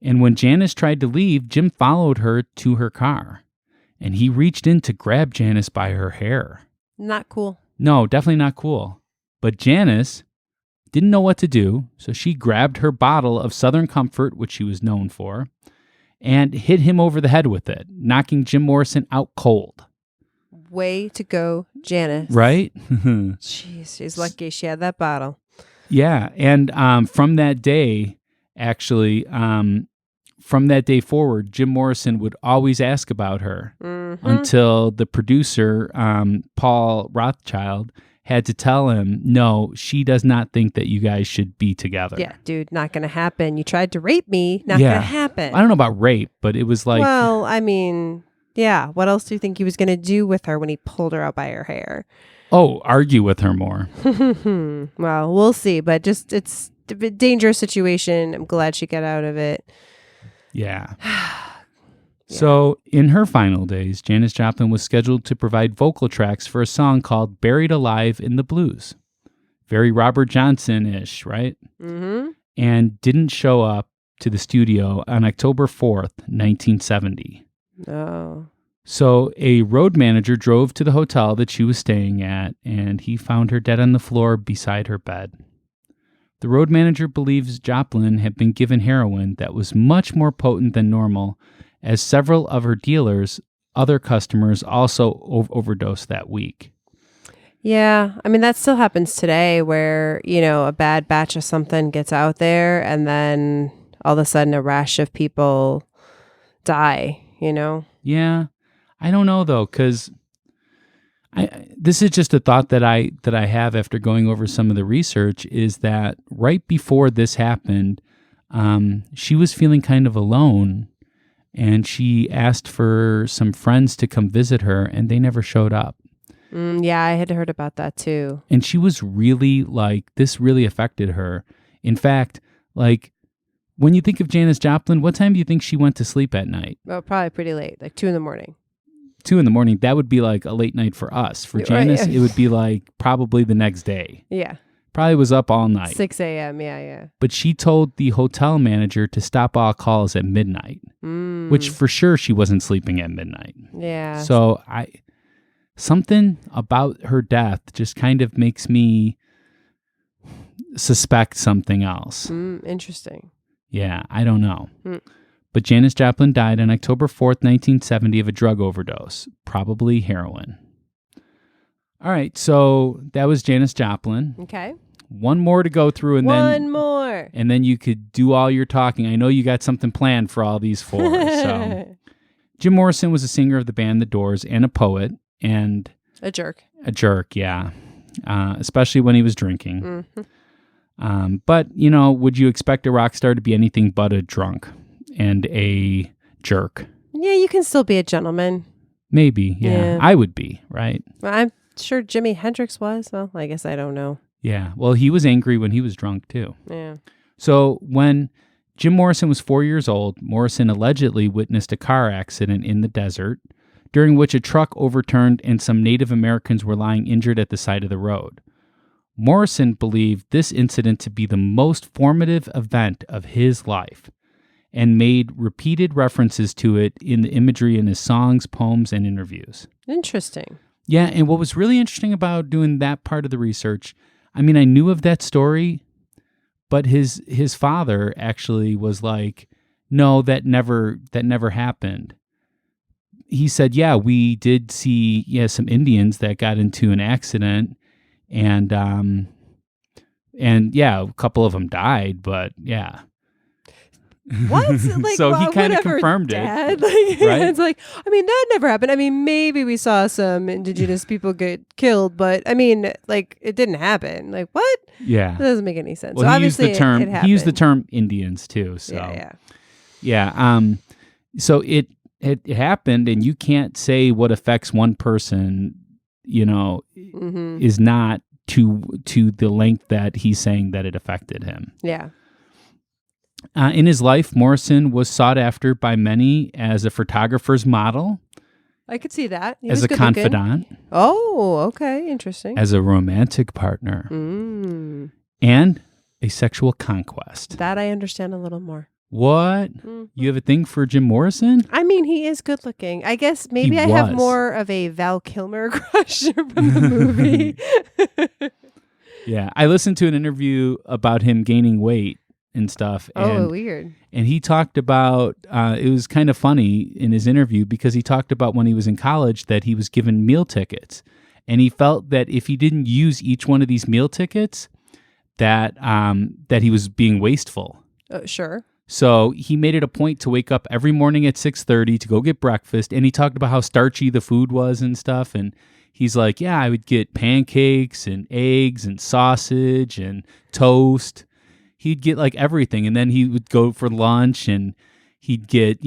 And when Janis tried to leave, Jim followed her to her car. And he reached in to grab Janis by her hair. Not cool. No, definitely not cool. But Janis didn't know what to do, so she grabbed her bottle of Southern Comfort, which she was known for, and hit him over the head with it, knocking Jim Morrison out cold. Way to go, Janis. Right? Jeez, she's lucky she had that bottle. Yeah, and from that day, actually, from that day forward, Jim Morrison would always ask about her until the producer, Paul Rothchild, had to tell him, no, she does not think that you guys should be together. Yeah, dude, not going to happen. You tried to rape me. Not going to happen. I don't know about rape, but it was like... Well, I mean, yeah. What else do you think he was going to do with her when he pulled her out by her hair? Oh, argue with her more. Well, we'll see. But just, it's a dangerous situation. I'm glad she got out of it. Yeah. So, in her final days, Janis Joplin was scheduled to provide vocal tracks for a song called Buried Alive in the Blues. Very Robert Johnson-ish, right? And didn't show up to the studio on October 4th, 1970. Oh. So, a road manager drove to the hotel that she was staying at, and he found her dead on the floor beside her bed. The road manager believes Joplin had been given heroin that was much more potent than normal, as several of her dealers, other customers, also overdosed that week. Yeah, I mean, that still happens today where, a bad batch of something gets out there and then all of a sudden a rash of people die, Yeah, I don't know, though, because this is just a thought that I have after going over some of the research, is that right before this happened, she was feeling kind of alone. And she asked for some friends to come visit her, and they never showed up. Yeah, I had heard about that too. And she was really this really affected her. In fact, when you think of Janis Joplin, what time do you think she went to sleep at night? Oh, probably pretty late, 2 a.m. 2 a.m, that would be a late night for us. For Janis, It would be probably the next day. Yeah. Probably was up all night. 6 a.m. Yeah. But she told the hotel manager to stop all calls at midnight, which for sure she wasn't sleeping at midnight. Yeah. So something about her death just kind of makes me suspect something else. Interesting. Yeah, I don't know. But Janis Joplin died on October 4th, 1970 of a drug overdose, probably heroin. All right, so that was Janis Joplin. Okay. One more to go through, and then you could do all your talking. I know you got something planned for all these four. So, Jim Morrison was a singer of the band The Doors and a poet and a jerk. Yeah, especially when he was drinking. But would you expect a rock star to be anything but a drunk and a jerk? Yeah, you can still be a gentleman. Maybe. Yeah. I would be, right? Well, I'm sure Jimi Hendrix was. Well, I guess I don't know. Yeah. Well, he was angry when he was drunk, too. Yeah. So when Jim Morrison was 4 years old, Morrison allegedly witnessed a car accident in the desert, during which a truck overturned and some Native Americans were lying injured at the side of the road. Morrison believed this incident to be the most formative event of his life and made repeated references to it in the imagery in his songs, poems, and interviews. Interesting. Yeah, and what was really interesting about doing that part of the research, I mean, I knew of that story, but his father actually was like, no, that never happened. He said, yeah, we did see some Indians that got into an accident, and yeah, a couple of them died, but yeah. What? Like, so he kind of confirmed Dad? it. Like, right? It's like, I mean, that never happened. I mean, maybe we saw some indigenous people get killed, but I mean, like, it didn't happen. Like, what? Yeah. That doesn't make any sense. Well, so he obviously he used the term Indians too. So yeah. So it happened, and you can't say what affects one person, is not to the length that he's saying that it affected him. Yeah. In his life, Morrison was sought after by many as a photographer's model. I could see that. As a confidant. Oh, okay. Interesting. As a romantic partner. And a sexual conquest. That I understand a little more. What? You have a thing for Jim Morrison? I mean, he is good looking. I guess maybe I have more of a Val Kilmer crush from the movie. Yeah. I listened to an interview about him gaining weight and stuff. Oh, weird. And he talked about, it was kind of funny in his interview because he talked about when he was in college that he was given meal tickets. And he felt that if he didn't use each one of these meal tickets, that he was being wasteful. Sure. So he made it a point to wake up every morning at 6:30 to go get breakfast. And he talked about how starchy the food was and stuff. And he's like, yeah, I would get pancakes and eggs and sausage and toast. He'd get like everything. And then he would go for lunch and he'd get,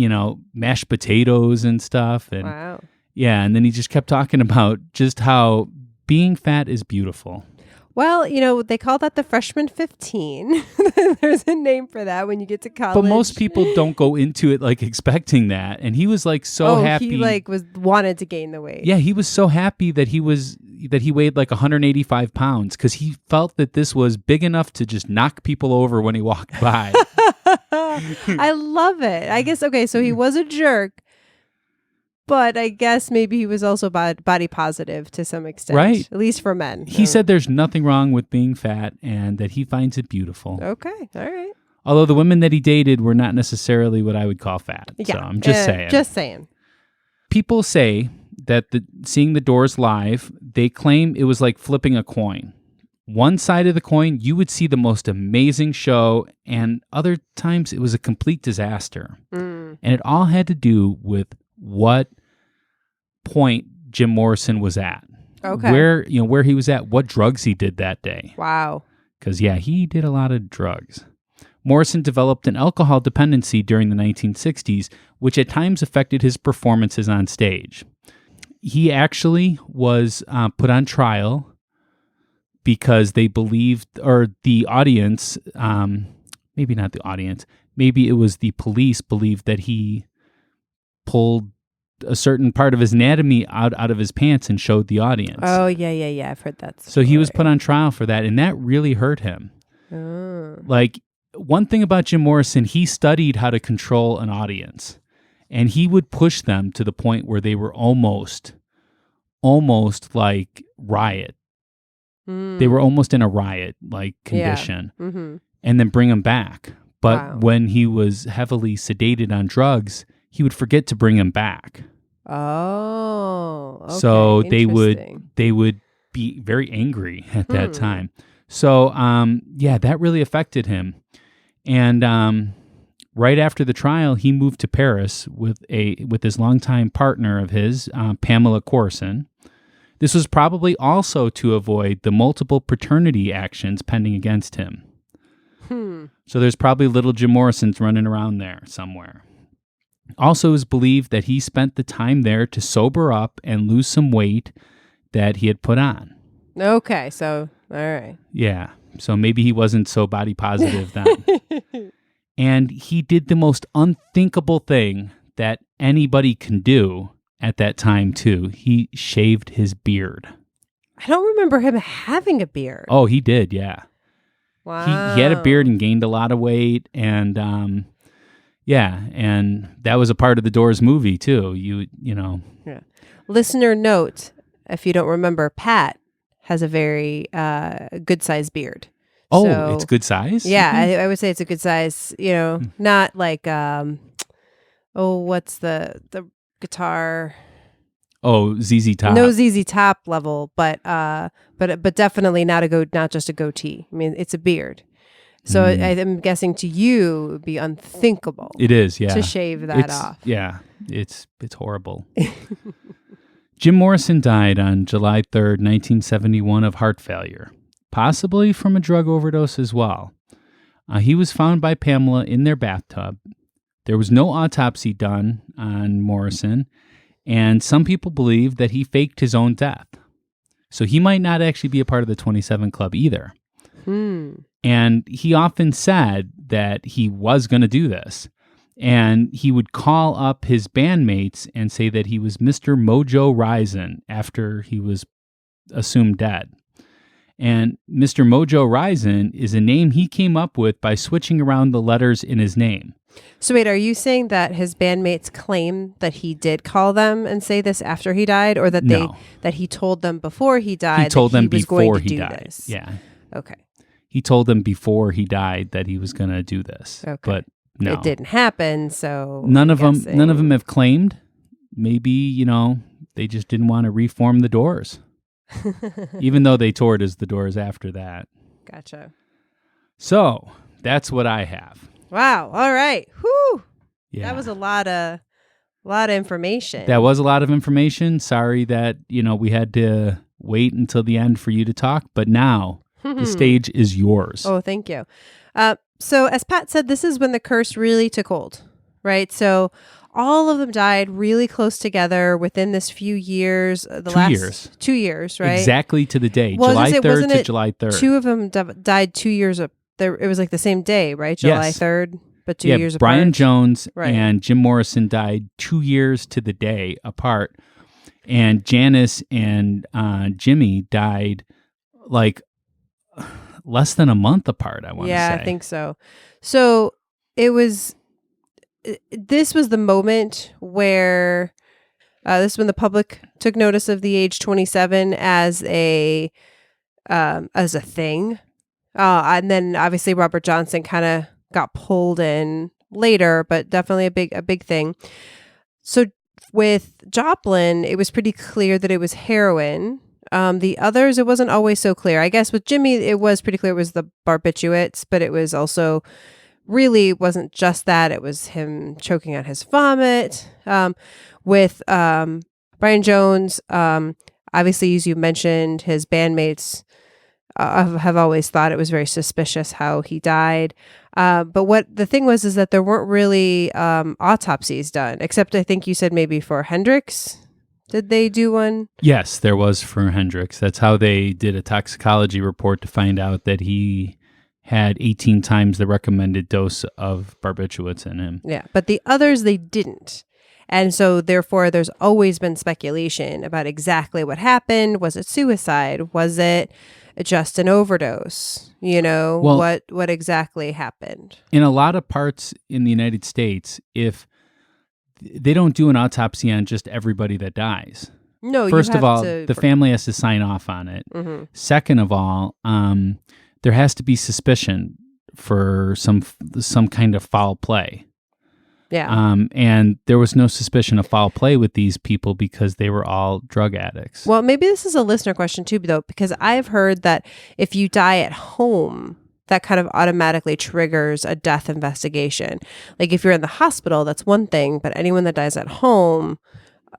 mashed potatoes and stuff. And wow. Yeah. And then he just kept talking about just how being fat is beautiful. Well, they call that the freshman 15. There's a name for that when you get to college. But most people don't go into it like expecting that. And he was like so happy. He wanted to gain the weight. Yeah, he was so happy that he weighed like 185 pounds because he felt that this was big enough to just knock people over when he walked by. I love it. I guess, okay, so he was a jerk. But I guess maybe he was also body positive to some extent. Right. At least for men. He said there's nothing wrong with being fat and that he finds it beautiful. Okay. All right. Although the women that he dated were not necessarily what I would call fat. Yeah. So I'm just saying. Just saying. People say that seeing the Doors live, they claim it was like flipping a coin. One side of the coin, you would see the most amazing show, and other times it was a complete disaster. And it all had to do with what point Jim Morrison was at. Okay. Where he was at, what drugs he did that day. Wow. Because, he did a lot of drugs. Morrison developed an alcohol dependency during the 1960s, which at times affected his performances on stage. He actually was put on trial because they believed, or the audience, maybe not the audience, maybe it was the police believed that he pulled a certain part of his anatomy out of his pants and showed the audience. Oh, yeah. I've heard that story. So he was put on trial for that, and that really hurt him. Oh. Like, one thing about Jim Morrison, he studied how to control an audience, and he would push them to the point where they were almost like riot. They were almost in a riot-like condition, and then bring them back. But when he was heavily sedated on drugs, he would forget to bring them back. Oh, okay. So they would be very angry at that time. So that really affected him. And right after the trial, he moved to Paris with his longtime partner of his, Pamela Corson. This was probably also to avoid the multiple paternity actions pending against him. So there's probably little Jim Morrisons running around there somewhere. Also, it was believed that he spent the time there to sober up and lose some weight that he had put on. Okay, so, all right. Yeah, so maybe he wasn't so body positive then. And he did the most unthinkable thing that anybody can do at that time, too. He shaved his beard. I don't remember him having a beard. Oh, he did, yeah. Wow. He had a beard and gained a lot of weight, and and that was a part of the Doors movie too. You know. Yeah. Listener note: if you don't remember, Pat has a very good sized beard. Oh, so, it's good size? Yeah, I would say it's a good size. You know, not like what's the guitar? Oh, ZZ Top. No ZZ Top level, but definitely not just a goatee. I mean, it's a beard. So I'm guessing to you it would be unthinkable. It is, yeah. To shave that off. Yeah, it's horrible. Jim Morrison died on July 3rd, 1971 of heart failure, possibly from a drug overdose as well. He was found by Pamela in their bathtub. There was no autopsy done on Morrison, and some people believe that he faked his own death. So he might not actually be a part of the 27 Club either. And he often said that he was going to do this. And he would call up his bandmates and say that he was Mr. Mojo Rising after he was assumed dead. And Mr. Mojo Rising is a name he came up with by switching around the letters in his name. So wait, are you saying that his bandmates claim that he did call them and say this after he died, or that that he told them before he died? He told them before he died. This? Yeah. Okay. He told them before he died that he was going to do this. Okay. But no, it didn't happen. So none of them have claimed. Maybe they just didn't want to reform the Doors, even though they toured as the Doors after that. Gotcha. So that's what I have. Wow. All right. Whew. Yeah. That was a lot of information. That was a lot of information. Sorry that, we had to wait until the end for you to talk, but now the stage is yours. Oh, thank you. So as Pat said, this is when the curse really took hold, right? So all of them died really close together within this few years. 2 years, right? Exactly to the day. Well, July 3rd to July 3rd. Two of them died 2 years apart. It was like the same day, right? July 3rd, but 2 years apart. Brian Jones and Jim Morrison died 2 years to the day apart. And Janis and Jimmy died like less than a month apart, I want to say. Yeah, I think so. So this was the moment where this is when the public took notice of the age 27 as a thing. And then obviously Robert Johnson kind of got pulled in later, but definitely a big thing. So with Joplin, it was pretty clear that it was heroin. The others, it wasn't always so clear. I guess with Jimmy, it was pretty clear it was the barbiturates, but it was also really wasn't just that. It was him choking on his vomit. With Brian Jones, obviously, as you mentioned, his bandmates have always thought it was very suspicious how he died. But what the thing was is that there weren't really autopsies done, except I think you said maybe for Hendrix. Did they do one? Yes, there was for Hendrix. That's how they did a toxicology report to find out that he had 18 times the recommended dose of barbiturates in him. Yeah, but the others, they didn't. And so therefore there's always been speculation about exactly what happened. Was it suicide? Was it just an overdose? Well, what exactly happened? in a lot of parts in the United States, if they don't do an autopsy on just everybody that dies. No, First you have of all, to, the family has to sign off on it. Mhm. Second of all, there has to be suspicion for some kind of foul play. Yeah. And there was no suspicion of foul play with these people because they were all drug addicts. Well, maybe this is a listener question too, though, because I've heard that if you die at home, that kind of automatically triggers a death investigation. Like if you're in the hospital, that's one thing, but anyone that dies at home,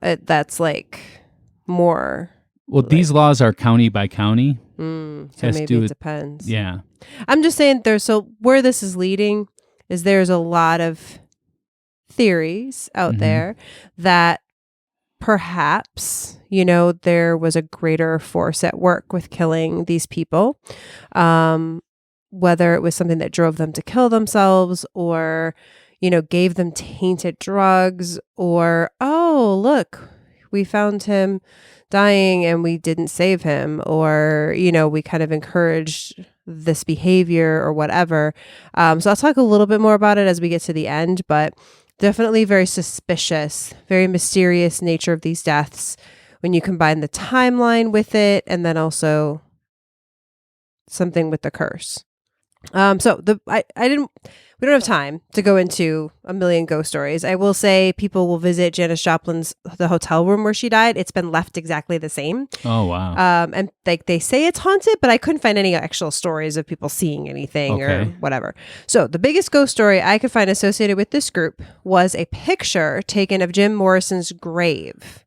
that's like more. Well, these laws are county by county. So Has to maybe do it with- depends. Yeah. I'm just saying so where this is leading is there's a lot of theories out Mhm. there that perhaps, there was a greater force at work with killing these people. Whether it was something that drove them to kill themselves or, gave them tainted drugs or, oh, look, we found him dying and we didn't save him, or, we kind of encouraged this behavior or whatever. So I'll talk a little bit more about it as we get to the end, but definitely very suspicious, very mysterious nature of these deaths when you combine the timeline with it and then also something with the curse. We don't have time to go into a million ghost stories. I will say people will visit Janis Joplin's, the hotel room where she died. It's been left exactly the same. Oh, wow. And they say it's haunted, but I couldn't find any actual stories of people seeing anything or Okay. whatever. So the biggest ghost story I could find associated with this group was a picture taken of Jim Morrison's grave,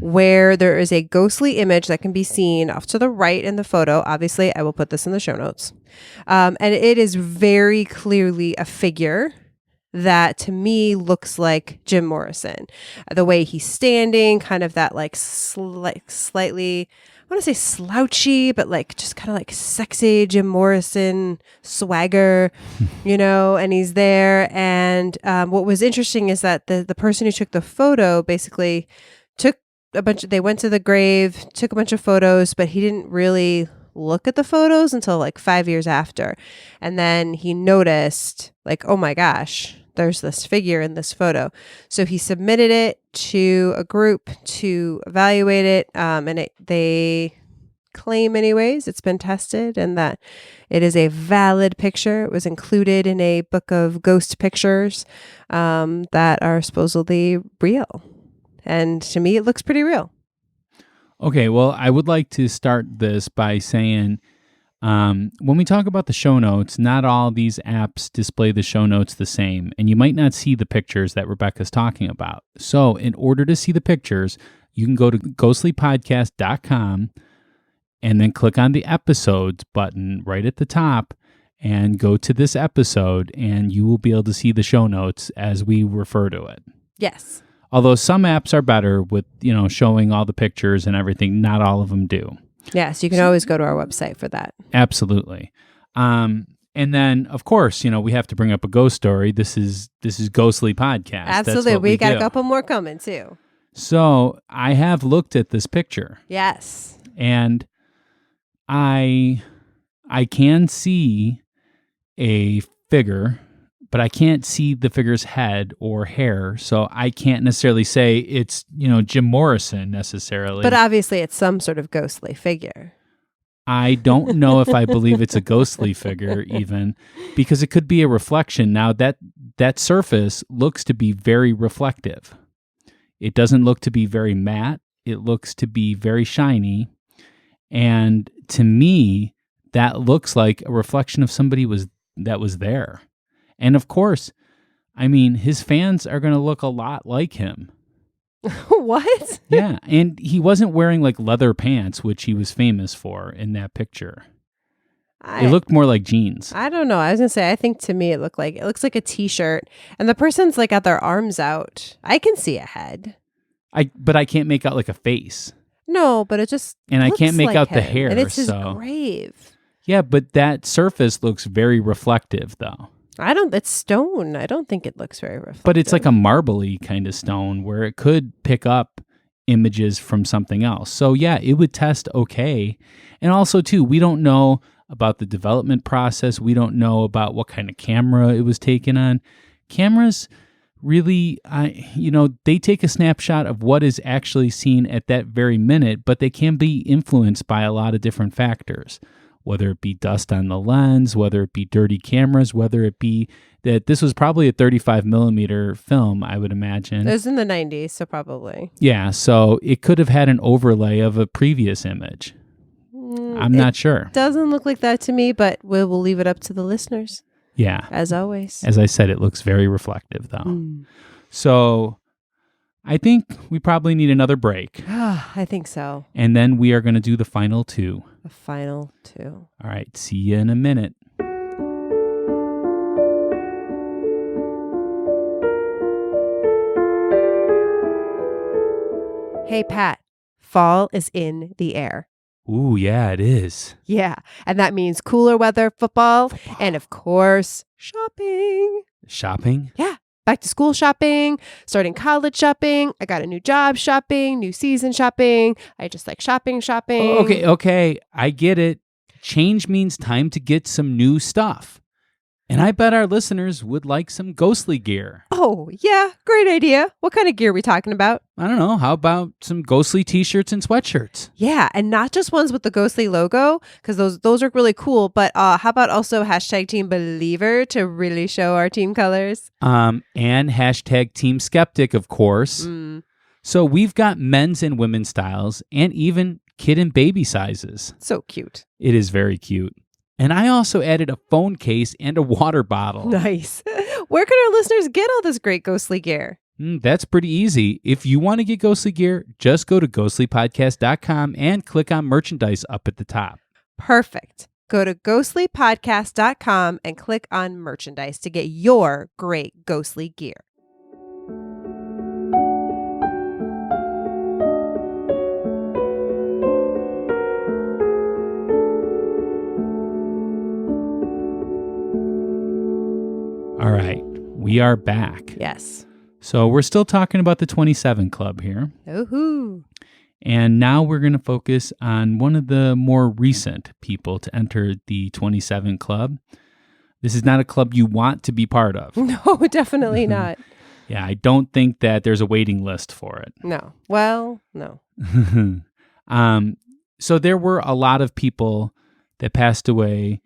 where there is a ghostly image that can be seen off to the right in the photo. Obviously, I will put this in the show notes. And it is very clearly a figure that to me looks like Jim Morrison. The way he's standing, kind of that like slightly, I want to say slouchy, but like just kind of like sexy Jim Morrison swagger, and he's there. And what was interesting is that the person who took the photo basically they went to the grave, took a bunch of photos, but he didn't really look at the photos until like 5 years after. And then he noticed like, oh my gosh, there's this figure in this photo. So he submitted it to a group to evaluate it. And they claim anyways, it's been tested and that it is a valid picture. It was included in a book of ghost pictures that are supposedly real. And to me, it looks pretty real. Okay, well, I would like to start this by saying when we talk about the show notes, not all these apps display the show notes the same, and you might not see the pictures that Rebecca's talking about. So in order to see the pictures, you can go to ghostlypodcast.com and then click on the episodes button right at the top and go to this episode, and you will be able to see the show notes as we refer to it. Yes. Although some apps are better with, showing all the pictures and everything, not all of them do. Yes, you can always go to our website for that. Absolutely. And then, of course, we have to bring up a ghost story. This is Ghostly Podcast. Absolutely. That's what we got do. a couple more coming too. So I have looked at this picture. Yes. And I can see a figure, but I can't see the figure's head or hair, so I can't necessarily say it's, Jim Morrison necessarily. But obviously it's some sort of ghostly figure. I don't know if I believe it's a ghostly figure even, because it could be a reflection. Now that surface looks to be very reflective. It doesn't look to be very matte. It looks to be very shiny. And to me, that looks like a reflection of somebody that was there. And of course, I mean, his fans are going to look a lot like him. What? Yeah. And he wasn't wearing like leather pants, which he was famous for in that picture. It looked more like jeans. I don't know. I was going to say, I think to me it looks like a t-shirt and the person's like got their arms out. I can see a head. But I can't make out like a face. No, but it just And I looks can't make like out the him. hair. And it's his so. grave. Yeah, but that surface looks very reflective though. It's stone. I don't think it looks very reflective. But it's like a marbly kind of stone where it could pick up images from something else. So yeah, it would test okay. And also too, we don't know about the development process. We don't know about what kind of camera it was taken on. Cameras really, they take a snapshot of what is actually seen at that very minute, but they can be influenced by a lot of different factors, whether it be dust on the lens, whether it be dirty cameras, whether it be that this was probably a 35 millimeter film, I would imagine. It was in the 90s, so probably. Yeah, so it could have had an overlay of a previous image. I'm not sure. Doesn't look like that to me, but we'll leave it up to the listeners. Yeah. As always. As I said, it looks very reflective, though. So I think we probably need another break. I think so. And then we are going to do the final two. The final two. All right. See you in a minute. Hey, Pat. Fall is in the air. Ooh, yeah, it is. Yeah. And that means cooler weather, football, and of course, shopping. Shopping? Yeah. Back to school shopping, starting college shopping. I got a new job shopping, new season shopping. I just like shopping. Oh, okay. I get it. Change means time to get some new stuff. And I bet our listeners would like some ghostly gear. Oh, yeah. Great idea. What kind of gear are we talking about? I don't know. How about some ghostly t-shirts and sweatshirts? Yeah. And not just ones with the ghostly logo, because those are really cool. But how about also hashtag Team Believer to really show our team colors? And hashtag Team Skeptic, of course. So we've got men's and women's styles and even kid and baby sizes. So cute. It is very cute. And I also added a phone case and a water bottle. Nice. Where can our listeners get all this great ghostly gear? That's pretty easy. If you want to get ghostly gear, just go to ghostlypodcast.com and click on merchandise up at the top. Perfect. Go to ghostlypodcast.com and click on merchandise to get your great ghostly gear. All right, we are back. Yes. So we're still talking about the 27 Club here. Ooh. And now we're going to focus on one of the more recent people to enter the 27 Club. This is not a club you want to be part of. No, definitely not. Yeah, I don't think that there's a waiting list for it. No. Well, no. So there were a lot of people that passed away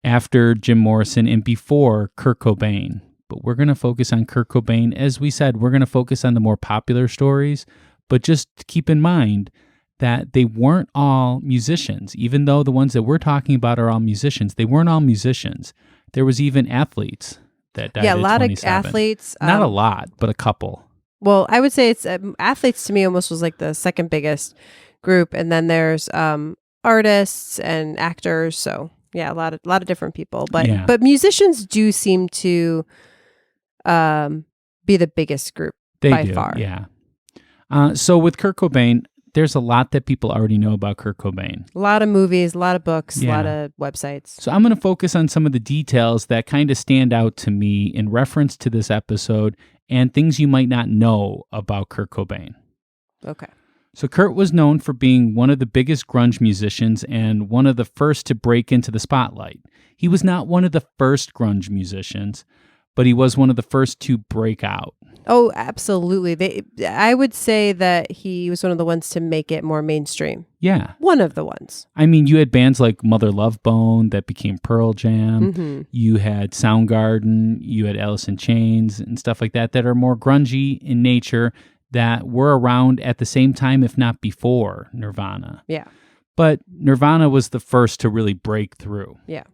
after Jim Morrison and before Kurt Cobain. But we're going to focus on Kurt Cobain. As we said, we're going to focus on the more popular stories. But just keep in mind that they weren't all musicians. Even though the ones that we're talking about are all musicians, they weren't all musicians. There was even athletes that died at 27. Yeah, a lot of athletes. Not a lot, but a couple. Well, I would say it's athletes to me almost was like the second biggest group. And then there's artists and actors. So yeah, a lot of different people. But musicians do seem to be the biggest group by far. Yeah. So with Kurt Cobain, there's a lot that people already know about Kurt Cobain. A lot of movies, a lot of books, a lot of websites. So I'm going to focus on some of the details that kind of stand out to me in reference to this episode and things you might not know about Kurt Cobain. Okay. So Kurt was known for being one of the biggest grunge musicians and one of the first to break into the spotlight. He was not one of the first grunge musicians, but he was one of the first to break out. Oh, absolutely. I would say that he was one of the ones to make it more mainstream. Yeah. One of the ones. I mean, you had bands like Mother Love Bone that became Pearl Jam. Mm-hmm. You had Soundgarden. You had Alice in Chains and stuff like that are more grungy in nature that were around at the same time, if not before Nirvana. Yeah. But Nirvana was the first to really break through. Yeah.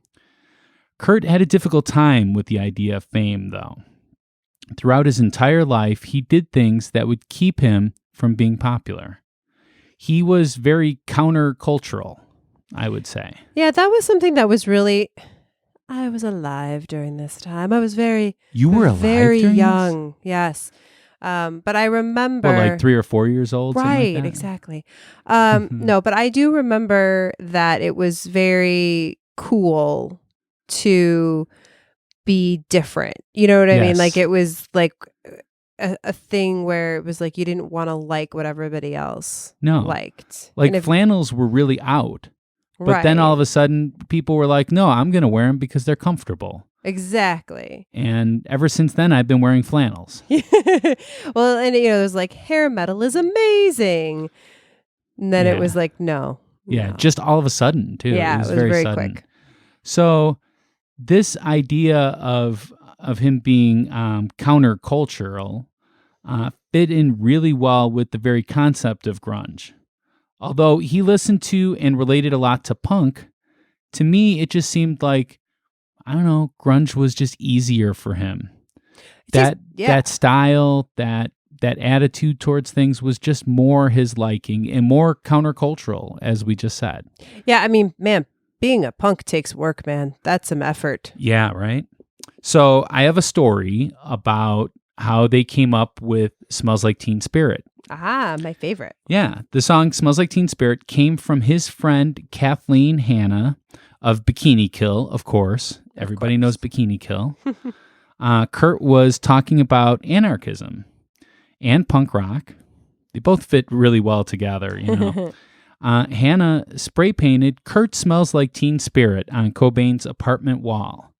Kurt had a difficult time with the idea of fame, though. Throughout his entire life, he did things that would keep him from being popular. He was very countercultural, I would say. Yeah, that was something that was really... I was alive during this time. I was very... You were alive very during young, this? Yes. But I remember... Well, like 3 or 4 years old? Right, like exactly. No, but I do remember that it was very cool to be different. You know what I mean? Yes. Like it was like a thing where it was like you didn't want to like what everybody else liked. Like flannels were really out. But then all of a sudden, people were like, no, I'm going to wear them because they're comfortable. Exactly. And ever since then, I've been wearing flannels. Well, and there's like hair metal is amazing. And then it was like, no. Yeah, just all of a sudden, too. Yeah, it was very sudden. quick. So this idea of him being countercultural fit in really well with the very concept of grunge. Although he listened to and related a lot to punk, to me, it just seemed like, I don't know, grunge was just easier for him. That style, that attitude towards things was just more his liking and more countercultural, as we just said. Yeah, I mean, man, being a punk takes work, man. That's some effort. Yeah, right? So I have a story about how they came up with Smells Like Teen Spirit. Ah, my favorite. Yeah, the song Smells Like Teen Spirit came from his friend Kathleen Hanna of Bikini Kill, of course. Everybody knows Bikini Kill. Kurt was talking about anarchism and punk rock. They both fit really well together, you know. Hannah spray painted Kurt Smells Like Teen Spirit on Cobain's apartment wall.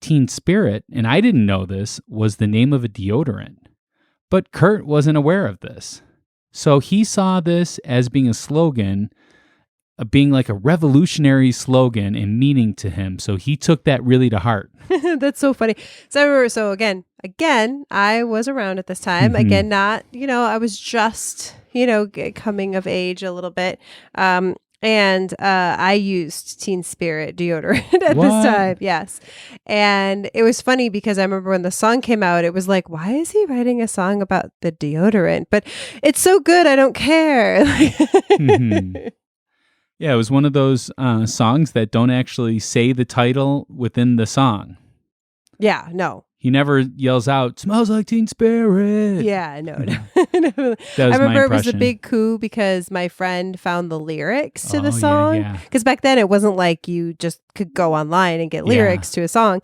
Teen Spirit, and I didn't know this, was the name of a deodorant. But Kurt wasn't aware of this. So he saw this as being a slogan, being like a revolutionary slogan and meaning to him. So he took that really to heart. That's so funny. So again, I was around at this time. Again, not, I was just, coming of age a little bit. And I used Teen Spirit deodorant at this time. Yes. And it was funny because I remember when the song came out, it was like, why is he writing a song about the deodorant? But it's so good, I don't care. Yeah, it was one of those songs that don't actually say the title within the song. Yeah, no. He never yells out, "Smells like Teen Spirit." Yeah, no. That was I remember my it was a impression. big coup because my friend found the lyrics to the song. Yeah. Because back then it wasn't like you just could go online and get lyrics to a song.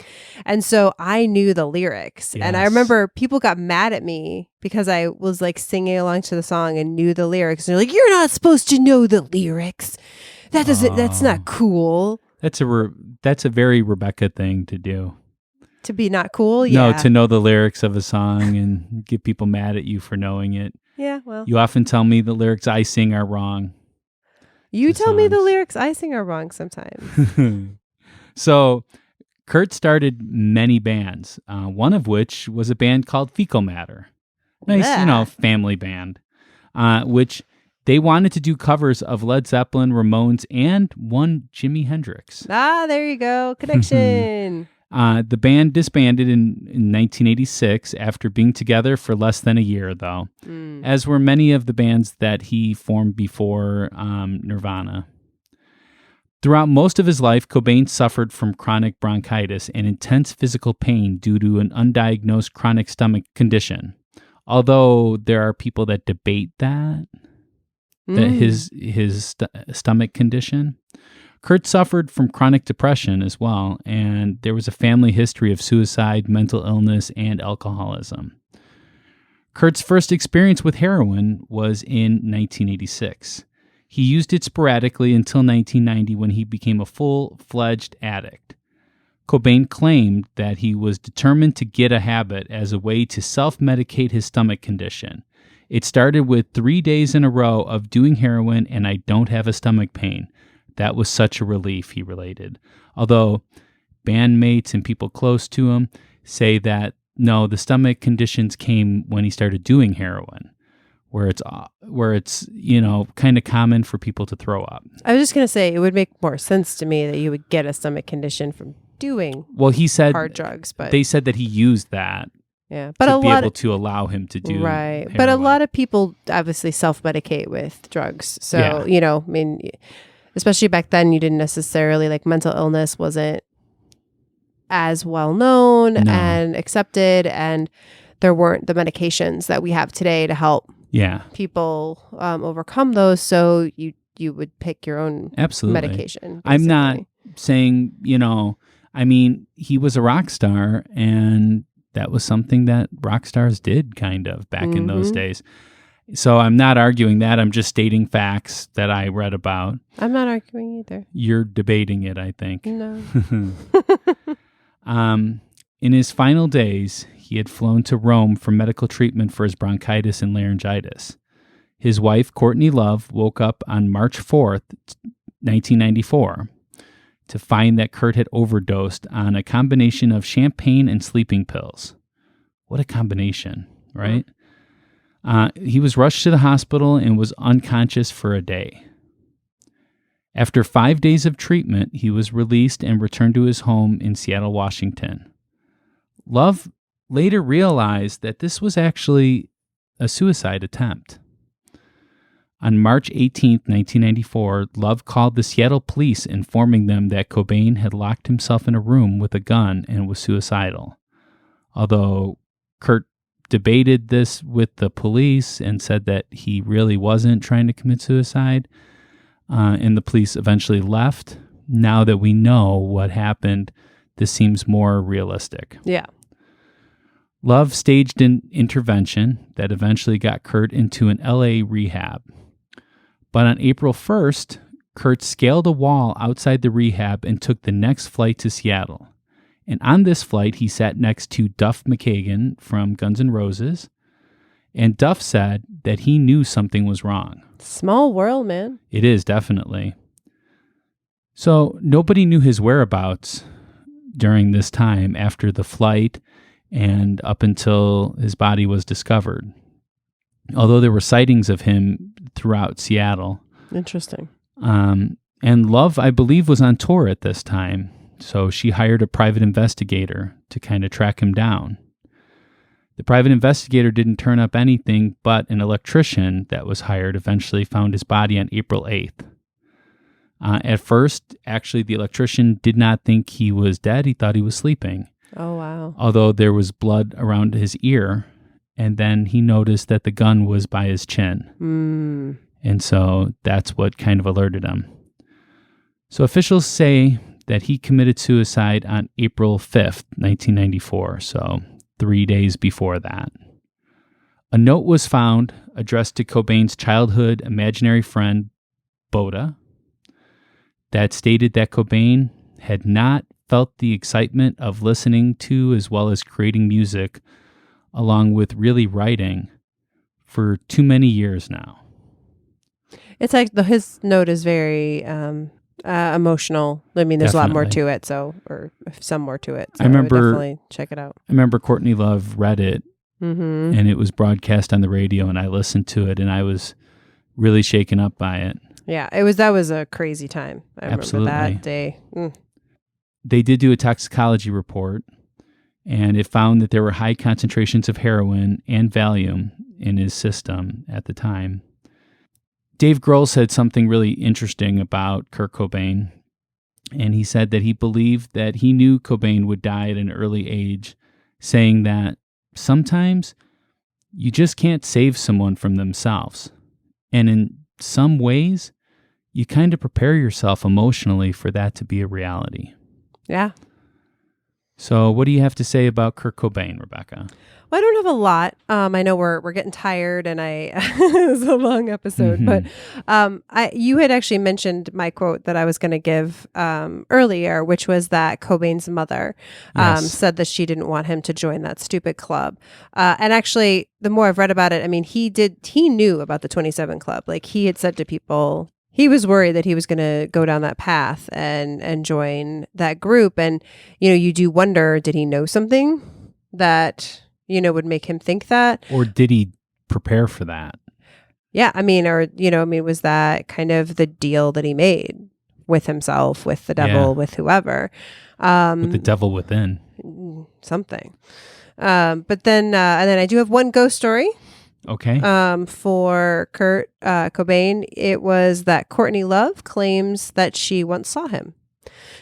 And so I knew the lyrics. Yes. And I remember people got mad at me because I was like singing along to the song and knew the lyrics. And they're like, you're not supposed to know the lyrics. That's not cool. That's a very Rebecca thing to do. To be not cool? Yeah. No, to know the lyrics of a song and get people mad at you for knowing it. Yeah, well. You often tell me the lyrics I sing are wrong. You tell me the lyrics I sing are wrong sometimes. So, Kurt started many bands, one of which was a band called Fecal Matter. Nice, family band, which they wanted to do covers of Led Zeppelin, Ramones, and one Jimi Hendrix. Ah, there you go. Connection. The band disbanded in 1986 after being together for less than a year, though, as were many of the bands that he formed before Nirvana. Throughout most of his life, Cobain suffered from chronic bronchitis and intense physical pain due to an undiagnosed chronic stomach condition. Although there are people that debate that his stomach condition. Kurt suffered from chronic depression as well, and there was a family history of suicide, mental illness, and alcoholism. Kurt's first experience with heroin was in 1986. He used it sporadically until 1990 when he became a full-fledged addict. Cobain claimed that he was determined to get a habit as a way to self-medicate his stomach condition. It started with 3 days in a row of doing heroin, and I don't have a stomach pain. That was such a relief, he related. Although bandmates and people close to him say that, no, the stomach conditions came when he started doing heroin, where it's kind of common for people to throw up. I was just going to say, it would make more sense to me that you would get a stomach condition from doing he said hard drugs. But they said that he used that to be able to allow him to do right. heroin. But a lot of people obviously self-medicate with drugs. So, especially back then, you didn't necessarily, like, mental illness wasn't as well known and accepted, and there weren't the medications that we have today to help people overcome those. So you would pick your own medication. Basically. I'm not saying, I mean, he was a rock star, and that was something that rock stars did kind of back in those days. So I'm not arguing that. I'm just stating facts that I read about. I'm not arguing either. You're debating it, I think. No. In his final days, he had flown to Rome for medical treatment for his bronchitis and laryngitis. His wife, Courtney Love, woke up on March 4th, 1994, to find that Kurt had overdosed on a combination of champagne and sleeping pills. What a combination, right? He was rushed to the hospital and was unconscious for a day. After 5 days of treatment, he was released and returned to his home in Seattle, Washington. Love later realized that this was actually a suicide attempt. On March 18, 1994, Love called the Seattle police, informing them that Cobain had locked himself in a room with a gun and was suicidal. Although Kurt debated this with the police and said that he really wasn't trying to commit suicide, and the police eventually left. Now that we know what happened, this seems more realistic. Yeah. Love staged an intervention that eventually got Kurt into an LA rehab. But on April 1st, Kurt scaled a wall outside the rehab and took the next flight to Seattle. And on this flight, he sat next to Duff McKagan from Guns N' Roses. And Duff said that he knew something was wrong. Small world, man. It is, definitely. So nobody knew his whereabouts during this time after the flight and up until his body was discovered. Although there were sightings of him throughout Seattle. Interesting. And Love, I believe, was on tour at this time. So she hired a private investigator to kind of track him down. The private investigator didn't turn up anything, but an electrician that was hired eventually found his body on April 8th. At first, actually, the electrician did not think he was dead. He thought he was sleeping. Oh, wow. Although there was blood around his ear, and then he noticed that the gun was by his chin. And so that's what kind of alerted him. So officials say that he committed suicide on April 5th, 1994, so 3 days before that. A note was found addressed to Cobain's childhood imaginary friend, Boda, that stated that Cobain had not felt the excitement of listening to as well as creating music, along with really writing, for too many years now. It's like his note is very emotional. I mean, there's a lot more to it, or some more to it. So I remember, definitely check it out. I remember Courtney Love read it, and it was broadcast on the radio, and I listened to it, and I was really shaken up by it. Yeah, that was a crazy time. I remember that day. They did do a toxicology report, and it found that there were high concentrations of heroin and Valium in his system at the time. Dave Grohl said something really interesting about Kurt Cobain, and he said that he believed that he knew Cobain would die at an early age, saying that sometimes you just can't save someone from themselves. And in some ways, you kind of prepare yourself emotionally for that to be a reality. Yeah. So what do you have to say about Kurt Cobain, Rebecca? Well, I don't have a lot. I know we're getting tired, and it was a long episode. But you had actually mentioned my quote that I was going to give earlier, which was that Cobain's mother said that she didn't want him to join that stupid club. And actually, the more I've read about it, I mean, he knew about the 27 Club. Like, he had said to people, he was worried that he was going to go down that path and join that group. And, you do wonder, did he know something that would make him think that? Or did he prepare for that? Yeah. Was that kind of the deal that he made with himself, with the devil, with whoever? With the devil within. Something. But then, and then I do have one ghost story. Okay. For Kurt Cobain, it was that Courtney Love claims that she once saw him.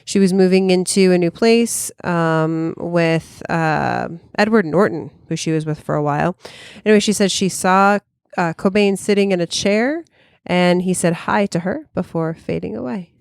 She was moving into a new place with Edward Norton, who she was with for a while. Anyway, she said she saw Cobain sitting in a chair, and he said hi to her before fading away.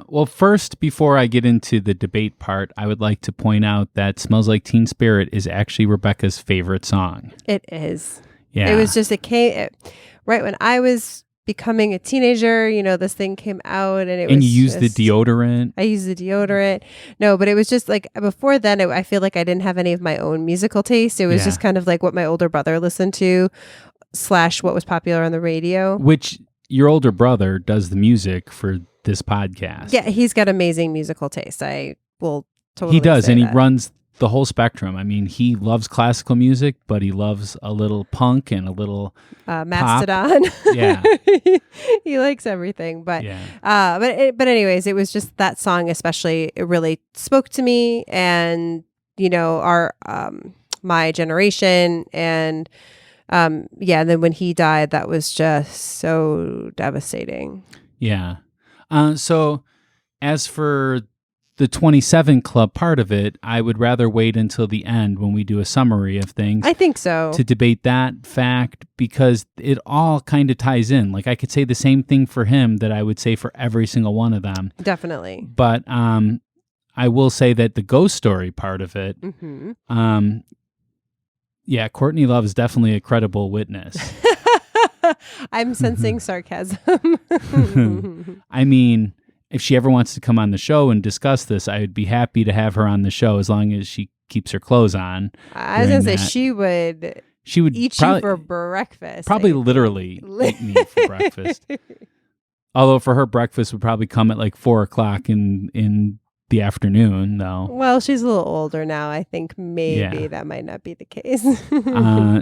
Well, first, before I get into the debate part, I would like to point out that Smells Like Teen Spirit is actually Rebecca's favorite song. It is. Yeah. It was just, right when I was becoming a teenager, this thing came out and you used the deodorant. I used the deodorant. No, but it was just like before then, I feel like I didn't have any of my own musical taste. It was just kind of like what my older brother listened to / what was popular on the radio. Which your older brother does the music for this podcast. Yeah, he's got amazing musical taste. I will totally He does, say and he that. runs the whole spectrum. I mean, he loves classical music, but he loves a little punk and a little Mastodon. Yeah. He likes everything. But yeah. but anyways, it was just that song especially, it really spoke to me and, our my generation. And and then when he died, that was just so devastating. Yeah. So as for the 27 Club part of it, I would rather wait until the end when we do a summary of things. I think so. To debate that fact, because it all kind of ties in. Like I could say the same thing for him that I would say for every single one of them. Definitely. But I will say that the ghost story part of it, Courtney Love is definitely a credible witness. I'm sensing sarcasm. I mean, if she ever wants to come on the show and discuss this, I would be happy to have her on the show as long as she keeps her clothes on. I was going to say she would eat you for breakfast. Probably literally eat me for breakfast. Although for her, breakfast would probably come at like 4:00 in the afternoon, though. Well, she's a little older now. I think maybe that might not be the case.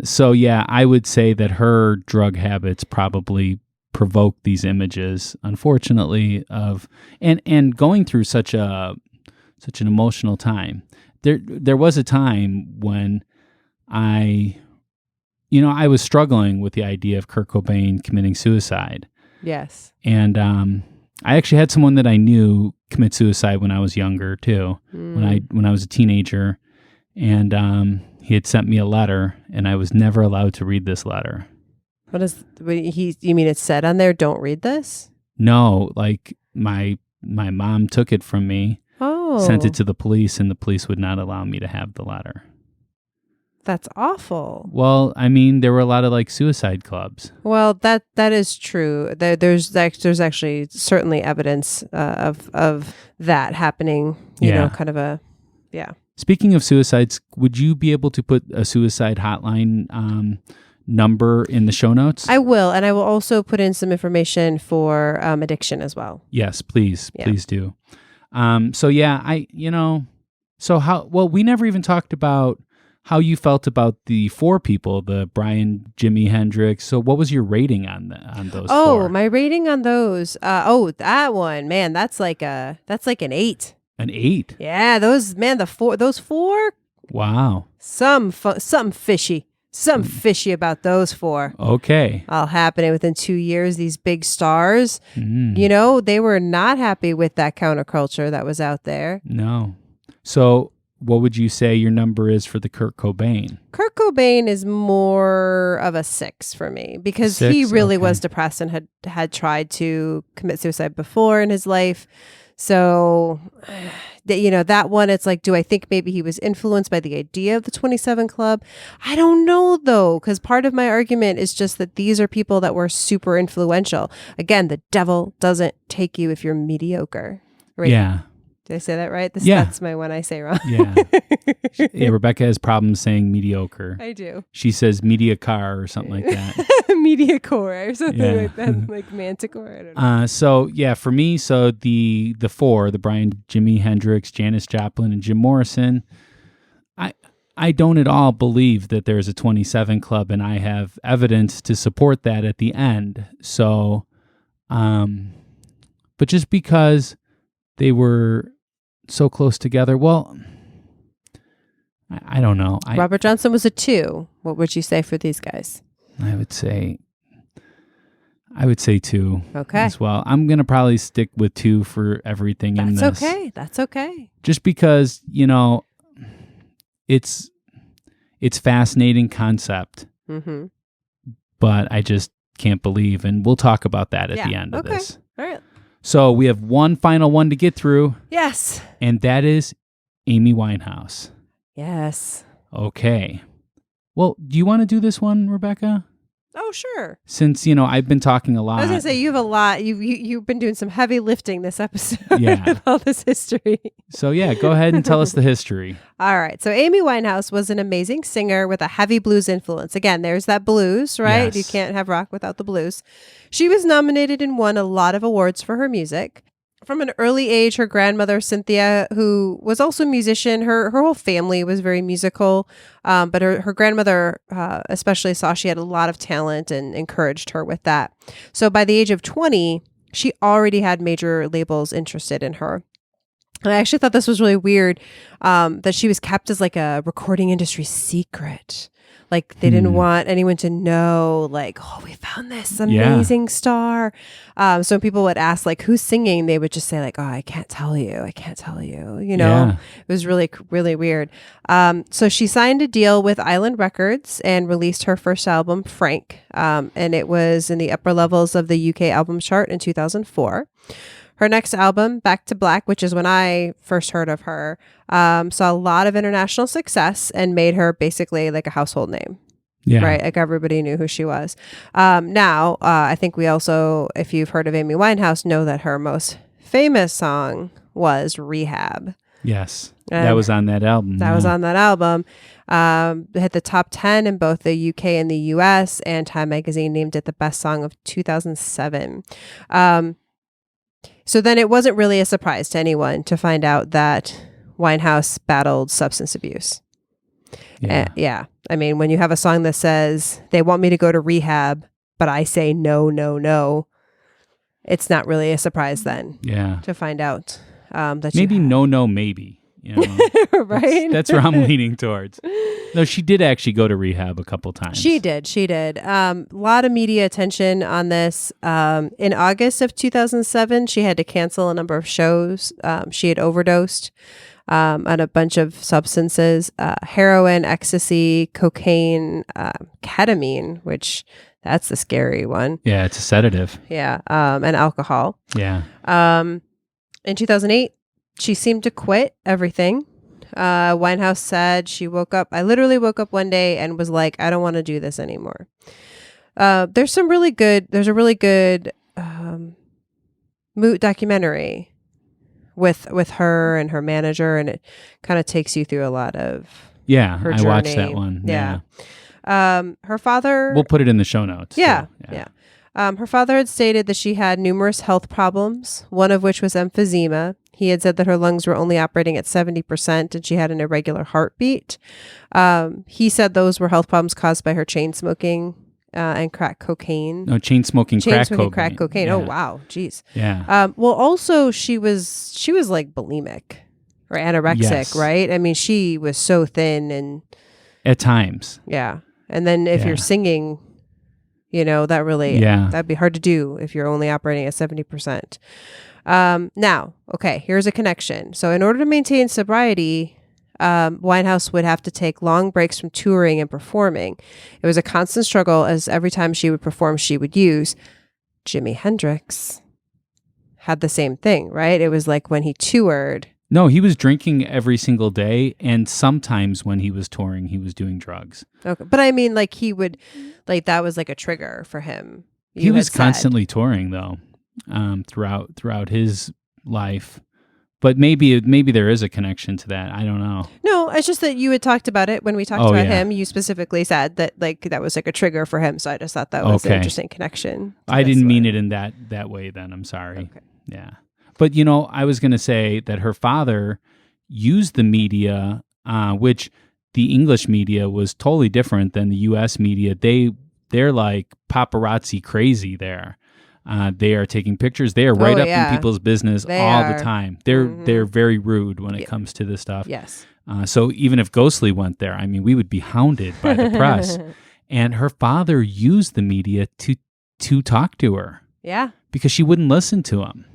So yeah, I would say that her drug habits probably provoke these images, unfortunately, of and going through such an emotional time. There was a time when I was struggling with the idea of Kurt Cobain committing suicide. Yes. And I actually had someone that I knew commit suicide when I was younger too. When I was a teenager, and he had sent me a letter, and I was never allowed to read this letter. You mean it said on there, don't read this? No, like my mom took it from me, sent it to the police, and the police would not allow me to have the letter. That's awful. Well, I mean, there were a lot of like suicide clubs. Well, that is true. There's actually certainly evidence of that happening. You know, kind of Speaking of suicides, would you be able to put a suicide hotline number in the show notes? I will, and I will also put in some information for addiction as well. Yes, please do. We never even talked about how you felt about the four people, the Brian, Jimi Hendrix. So what was your rating on those four? Oh, my rating on those. That one, man, that's like an 8. An 8? Yeah, those four. Wow. Something fishy. Something fishy about those four. Okay. All happening within 2 years. These big stars, they were not happy with that counterculture that was out there. No. So what would you say your number is for the Kurt Cobain? Kurt Cobain is more of a 6 for me because he really was depressed and had tried to commit suicide before in his life. So, that one, it's like, do I think maybe he was influenced by the idea of the 27 Club? I don't know, though, because part of my argument is just that these are people that were super influential. Again, the devil doesn't take you if you're mediocre. Right? Yeah. Did I say that right? That's my one I say wrong. Yeah. Rebecca has problems saying mediocre. I do. She says media car or something like that. Mediacore or something like that, like Manticore. I don't know. For me, the four, the Brian, Jimi Hendrix, Janis Joplin, and Jim Morrison, I don't at all believe that there's a 27 Club, and I have evidence to support that at the end. So, but just because they were so close together, well, I don't know. Robert Johnson was a 2. What would you say for these guys? I would say 2. Okay. As well. I'm going to probably stick with 2 for everything in this. That's okay. Just because, it's fascinating concept. Mm-hmm. But I just can't believe, and we'll talk about that at the end of this. All right. So we have one final one to get through. Yes. And that is Amy Winehouse. Yes. Okay. Well, do you want to do this one, Rebecca? Oh, sure. Since, I've been talking a lot. I was going to say, you have a lot. You've been doing some heavy lifting this episode Yeah. of all this history. So, yeah, go ahead and tell us the history. All right. So Amy Winehouse was an amazing singer with a heavy blues influence. Again, there's that blues, right? Yes. You can't have rock without the blues. She was nominated and won a lot of awards for her music. From an early age, her grandmother, Cynthia, who was also a musician, her whole family was very musical, but her grandmother especially saw she had a lot of talent and encouraged her with that. So by the age of 20, she already had major labels interested in her. And I actually thought this was really weird that she was kept as like a recording industry secret. Like they didn't want anyone to know, like, oh, we found this amazing star. So when people would ask, like, who's singing, they would just say, like, oh, I can't tell you. It was really, really weird. So she signed a deal with Island Records and released her first album, Frank. And it was in the upper levels of the UK album chart in 2004. Her next album, Back to Black, which is when I first heard of her, saw a lot of international success and made her basically like a household name. Yeah. Right. Like everybody knew who she was. Now, I think we also, if you've heard of Amy Winehouse, know that her most famous song was Rehab. Yes. That was on that album. That was on that album. It hit the top 10 in both the UK and the US, and Time Magazine named it the best song of 2007. So then it wasn't really a surprise to anyone to find out that Winehouse battled substance abuse. Yeah. I mean, when you have a song that says, they want me to go to rehab, but I say no, no, no, it's not really a surprise then to find out that maybe maybe. Right? That's where I'm leaning towards. No, she did actually go to rehab a couple times. She did. A lot of media attention on this. In August of 2007, she had to cancel a number of shows. She had overdosed on a bunch of substances, heroin, ecstasy, cocaine, ketamine, which that's the scary one. Yeah, it's a sedative. Yeah, and alcohol. Yeah. In 2008, she seemed to quit everything. Winehouse said I literally woke up one day and was like, I don't want to do this anymore. There's a really good documentary with her and her manager, and it kind of takes you through a lot of her journey. I watched that one. Yeah. Her father... We'll put it in the show notes. Yeah. Her father had stated that she had numerous health problems, one of which was emphysema. He had said that her lungs were only operating at 70% and she had an irregular heartbeat. He said those were health problems caused by her chain smoking and crack cocaine. No, chain smoking crack cocaine. Yeah. Oh, wow. Jeez. Yeah. Well, also she was like bulimic or anorexic, right? I mean, she was so thin and... At times. Yeah. And then if you're singing... that really, that'd be hard to do if you're only operating at 70%. Now, okay, here's a connection. So in order to maintain sobriety, Winehouse would have to take long breaks from touring and performing. It was a constant struggle, as every time she would perform, she would use. Jimi Hendrix had the same thing, right? It was like when he toured. No, he was drinking every single day, and sometimes when he was touring, he was doing drugs. Okay, but I mean, like he would, like that was like a trigger for him. He was constantly touring, though, throughout his life. But maybe there is a connection to that. I don't know. No, it's just that you had talked about it when we talked about him. You specifically said that like that was like a trigger for him. So I just thought that was an interesting connection. I didn't mean it in that way. Then I'm sorry. Okay. Yeah. But, I was going to say that her father used the media, which the English media was totally different than the U.S. media. They're like paparazzi crazy there. They are taking pictures. They are right up in people's business all the time. They're very rude when it comes to this stuff. Yes. So even if Ghostly went there, I mean, we would be hounded by the press. And her father used the media to talk to her. Yeah. Because she wouldn't listen to him.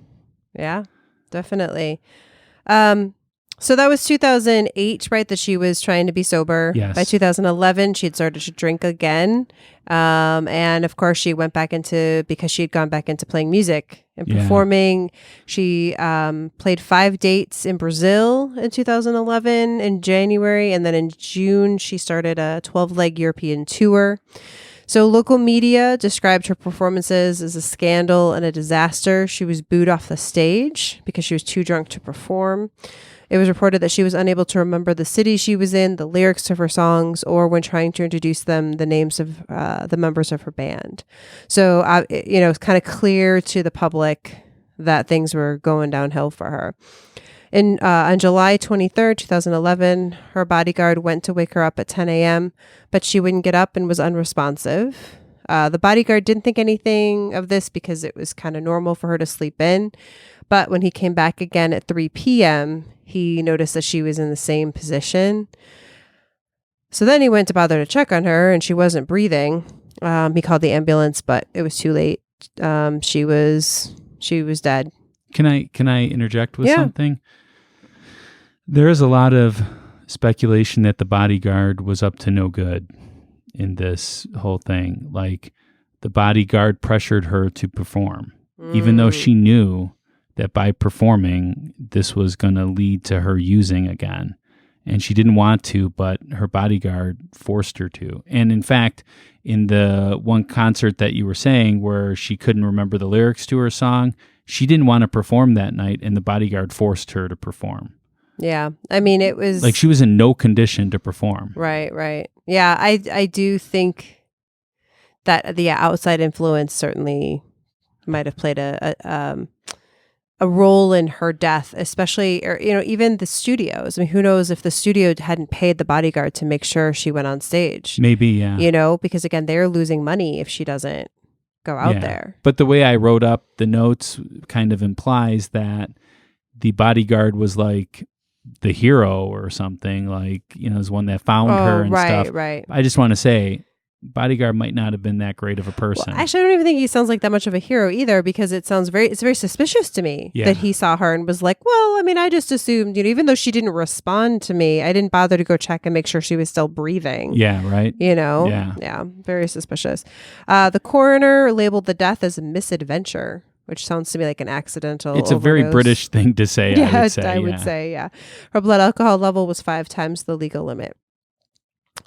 Yeah, definitely. So that was 2008, right? That she was trying to be sober. Yes. By 2011, she had started to drink again. And of course, she went back because she had gone back into playing music and performing. She played 5 dates in Brazil in 2011 in January. And then in June, she started a 12-leg European tour. So local media described her performances as a scandal and a disaster. She was booed off the stage because she was too drunk to perform. It was reported that she was unable to remember the city she was in, the lyrics of her songs, or when trying to introduce them, the names of the members of her band. So, it's kind of clear to the public that things were going downhill for her. On July 23rd, 2011, her bodyguard went to wake her up at 10 a.m., but she wouldn't get up and was unresponsive. The bodyguard didn't think anything of this because it was kind of normal for her to sleep in. But when he came back again at 3 p.m., he noticed that she was in the same position. So then he went to bother to check on her, and she wasn't breathing. He called the ambulance, but it was too late. She was dead. Can I interject with something? There is a lot of speculation that the bodyguard was up to no good in this whole thing. Like, the bodyguard pressured her to perform, even though she knew that by performing, this was going to lead to her using again. And she didn't want to, but her bodyguard forced her to. And in fact, in the one concert that you were saying where she couldn't remember the lyrics to her song, she didn't want to perform that night, and the bodyguard forced her to perform. Yeah. I mean, it was... like, she was in no condition to perform. Right. Yeah, I do think that the outside influence certainly might have played a role in her death, especially, even the studios. I mean, who knows if the studio hadn't paid the bodyguard to make sure she went on stage. Maybe, yeah. Because again, they're losing money if she doesn't go out there. But the way I wrote up the notes kind of implies that the bodyguard was like the hero or something, like, is one that found her and stuff. Right. I just want to say, bodyguard might not have been that great of a person. Well, actually, I don't even think he sounds like that much of a hero either, because it's very suspicious to me that he saw her and was like, well, I mean, I just assumed, even though she didn't respond to me, I didn't bother to go check and make sure she was still breathing. Yeah, right. Yeah, very suspicious. The coroner labeled the death as a misadventure, which sounds to me like an accidental It's a overdose. very British thing to say, I would say. Yeah. Her blood alcohol level was 5 times the legal limit.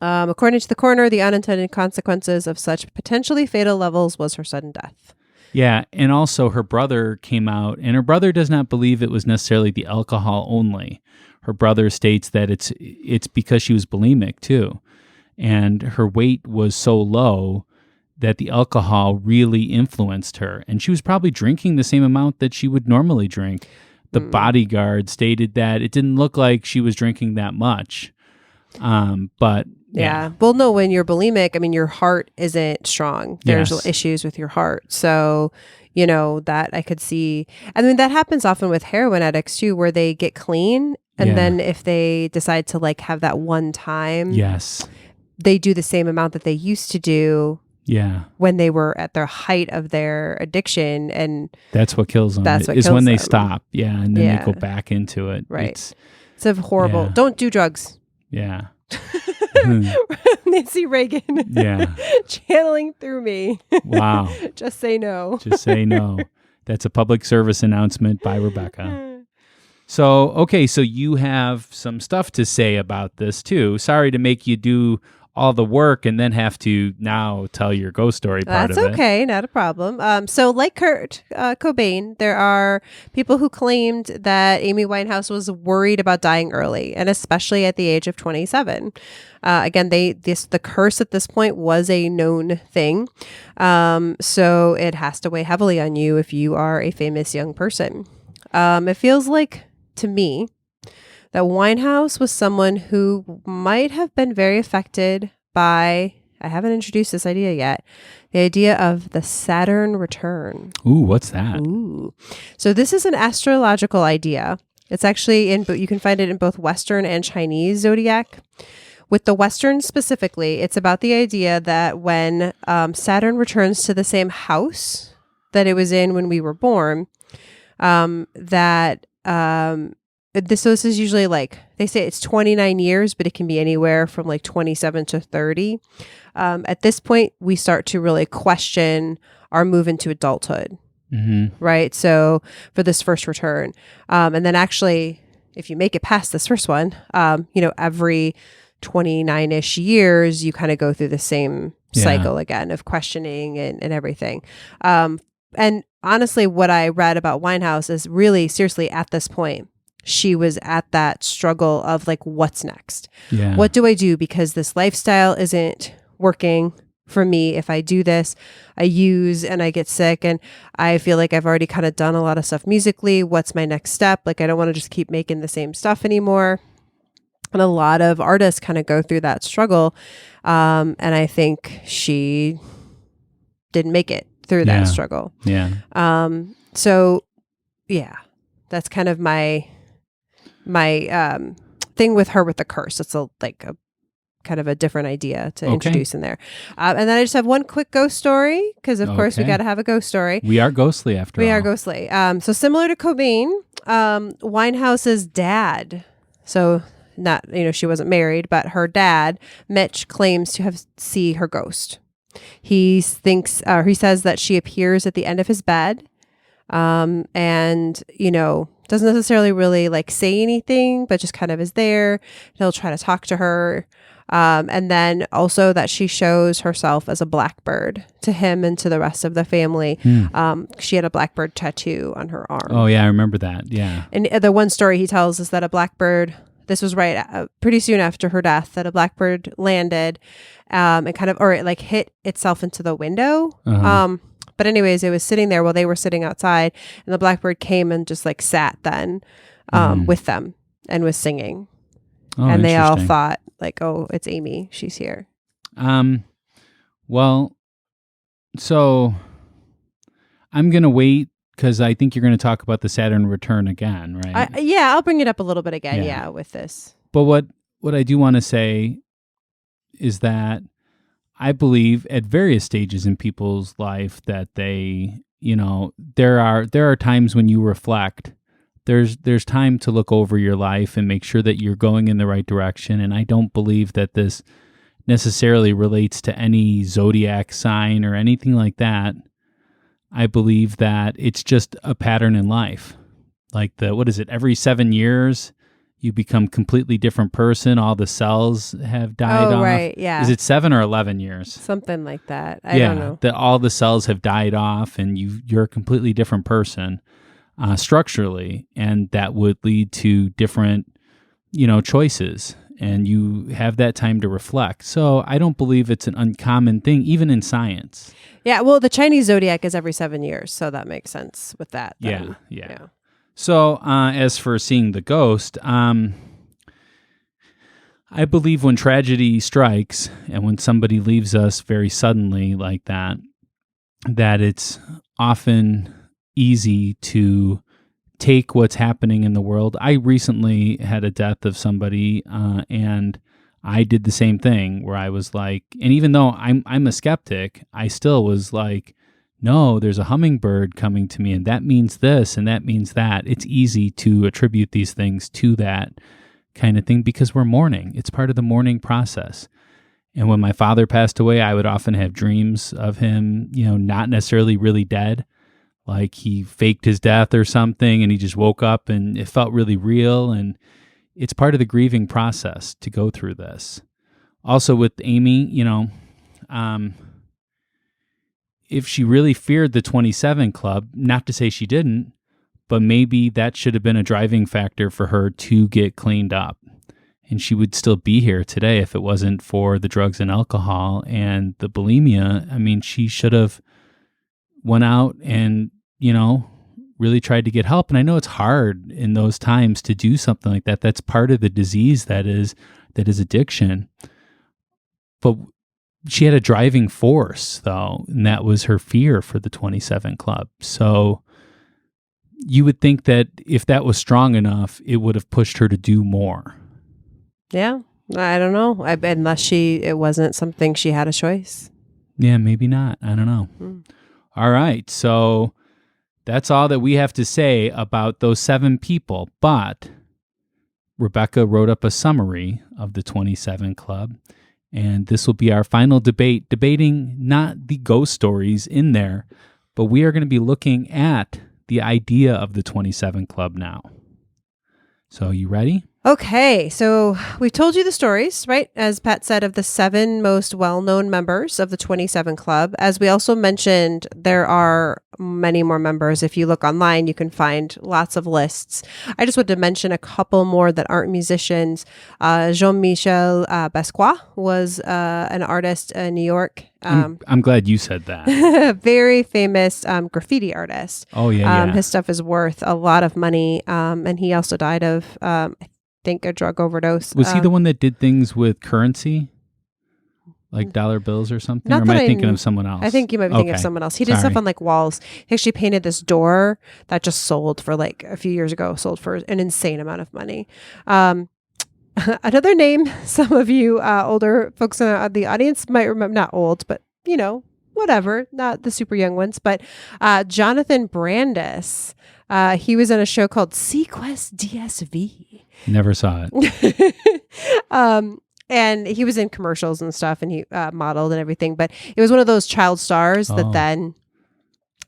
According to the coroner, the unintended consequences of such potentially fatal levels was her sudden death. Yeah, and also her brother came out, and her brother does not believe it was necessarily the alcohol only. Her brother states that it's because she was bulimic too, and her weight was so low that the alcohol really influenced her, and she was probably drinking the same amount that she would normally drink. The bodyguard stated that it didn't look like she was drinking that much, but yeah. Well, no, when you're bulimic, I mean, your heart isn't strong. There's issues with your heart. So, that I could see. I mean, that happens often with heroin addicts too, where they get clean. And then if they decide to have that one time, they do the same amount that they used to do. Yeah. When they were at their height of their addiction. And that's what kills them. When they stop. Yeah. And then they go back into it. Right. It's a horrible. Yeah. Don't do drugs. Yeah. Nancy Reagan. Yeah. Channeling through me. Wow. Just say no. Just say no. That's a public service announcement by Rebecca. So you have some stuff to say about this too. Sorry to make you do all the work and then have to now tell your ghost story part of it. That's okay, not a problem. So like Kurt Cobain, there are people who claimed that Amy Winehouse was worried about dying early, and especially at the age of 27. Again, the curse at this point was a known thing. So it has to weigh heavily on you if you are a famous young person. It feels like, to me, that Winehouse was someone who might have been very affected by, I haven't introduced this idea yet, the idea of the Saturn return. Ooh, what's that? Ooh. So this is an astrological idea. It's actually you can find it in both Western and Chinese zodiac. With the Western specifically, it's about the idea that when Saturn returns to the same house that it was in when we were born, that this is usually like, they say it's 29 years, but it can be anywhere from like 27 to 30. At this point, we start to really question our move into adulthood, right? So for this first return. And then actually, if you make it past this first one, every 29-ish years, you kind of go through the same cycle again of questioning and everything. And honestly, what I read about Winehouse is really seriously at this point, she was at that struggle of like, what's next? Yeah. What do I do? Because this lifestyle isn't working for me. If I do this, I use and I get sick, and I feel like I've already kind of done a lot of stuff musically. What's my next step? Like, I don't want to just keep making the same stuff anymore. And a lot of artists kind of go through that struggle. And I think she didn't make it through that struggle. Yeah. So yeah, that's kind of my thing with her with the curse. It's a kind of a different idea to introduce in there. And then I just have one quick ghost story, because of course we got to have a ghost story. We are ghostly after all. We are ghostly. So similar to Cobain, Winehouse's dad. So not, she wasn't married, but her dad, Mitch, claims to have see her ghost. He says that she appears at the end of his bed, and doesn't necessarily really like say anything, but just kind of is there. He'll try to talk to her. And then also that she shows herself as a blackbird to him and to the rest of the family. She had a blackbird tattoo on her arm. Oh yeah, I remember that. Yeah. And the one story he tells is that a blackbird, this was pretty soon after her death, that a blackbird landed, and it hit itself into the window. But anyways, it was sitting there while they were sitting outside, and the blackbird came and just like sat then with them and was singing. Oh, and they all thought like, oh, it's Amy. She's here. Well, so I'm going to wait, because I think you're going to talk about the Saturn return again, right? I'll bring it up a little bit again, with this. But what I do want to say is that I believe at various stages in people's life that they, there are times when you reflect. There's time to look over your life and make sure that you're going in the right direction. And I don't believe that this necessarily relates to any zodiac sign or anything like that. I believe that it's just a pattern in life. Like every 7 years, you become completely different person. All the cells have died off. Right, yeah. Is it 7 or 11 years? Something like that. I don't know. That all the cells have died off, and you're a completely different person structurally, and that would lead to different, choices. And you have that time to reflect. So I don't believe it's an uncommon thing, even in science. Yeah, well, the Chinese zodiac is every 7 years, so that makes sense with that. Then. Yeah. So as for seeing the ghost, I believe when tragedy strikes and when somebody leaves us very suddenly like that it's often easy to take what's happening in the world. I recently had a death of somebody, and I did the same thing where I was like, and even though I'm a skeptic, I still was like, no, there's a hummingbird coming to me, and that means this, and that means that. It's easy to attribute these things to that kind of thing because we're mourning. It's part of the mourning process. And when my father passed away, I would often have dreams of him, not necessarily really dead, like he faked his death or something, and he just woke up, and it felt really real. And it's part of the grieving process to go through this. Also with Amy, if she really feared the 27 Club, not to say she didn't, but maybe that should have been a driving factor for her to get cleaned up. And she would still be here today if it wasn't for the drugs and alcohol and the bulimia. I mean, she should have went out and, really tried to get help. And I know it's hard in those times to do something like that. That's part of the disease that is addiction. But she had a driving force, though, and that was her fear for the 27 Club. So you would think that if that was strong enough, it would have pushed her to do more. Yeah, I don't know. Unless it wasn't something she had a choice. Yeah, maybe not. I don't know. All right, so that's all that we have to say about those 7 people. But Rebecca wrote up a summary of the 27 Club, and this will be our final debate, debating not the ghost stories in there, but we are going to be looking at the idea of the 27 Club now. So you ready? Okay, so we've told you the stories, right? As Pat said, of the 7 most well-known members of the 27 Club. As we also mentioned, there are many more members. If you look online, you can find lots of lists. I just wanted to mention a couple more that aren't musicians. Jean-Michel Basquiat was an artist in New York. I'm glad you said that. Very famous graffiti artist. Oh, yeah. His stuff is worth a lot of money, and he also died of, I think, a drug overdose. Was he the one that did things with currency? Like dollar bills or something? Or am I thinking of someone else? I think you might be thinking of someone else. He did stuff on like walls. He actually painted this door that just sold for like a few years ago, sold for an insane amount of money. Another name, some of you older folks in the audience might remember, not old, but you know, whatever, not the super young ones, but Jonathan Brandis. He was in a show called Sequest DSV. Never saw it. And he was in commercials and stuff, and he modeled and everything. But it was one of those child stars that then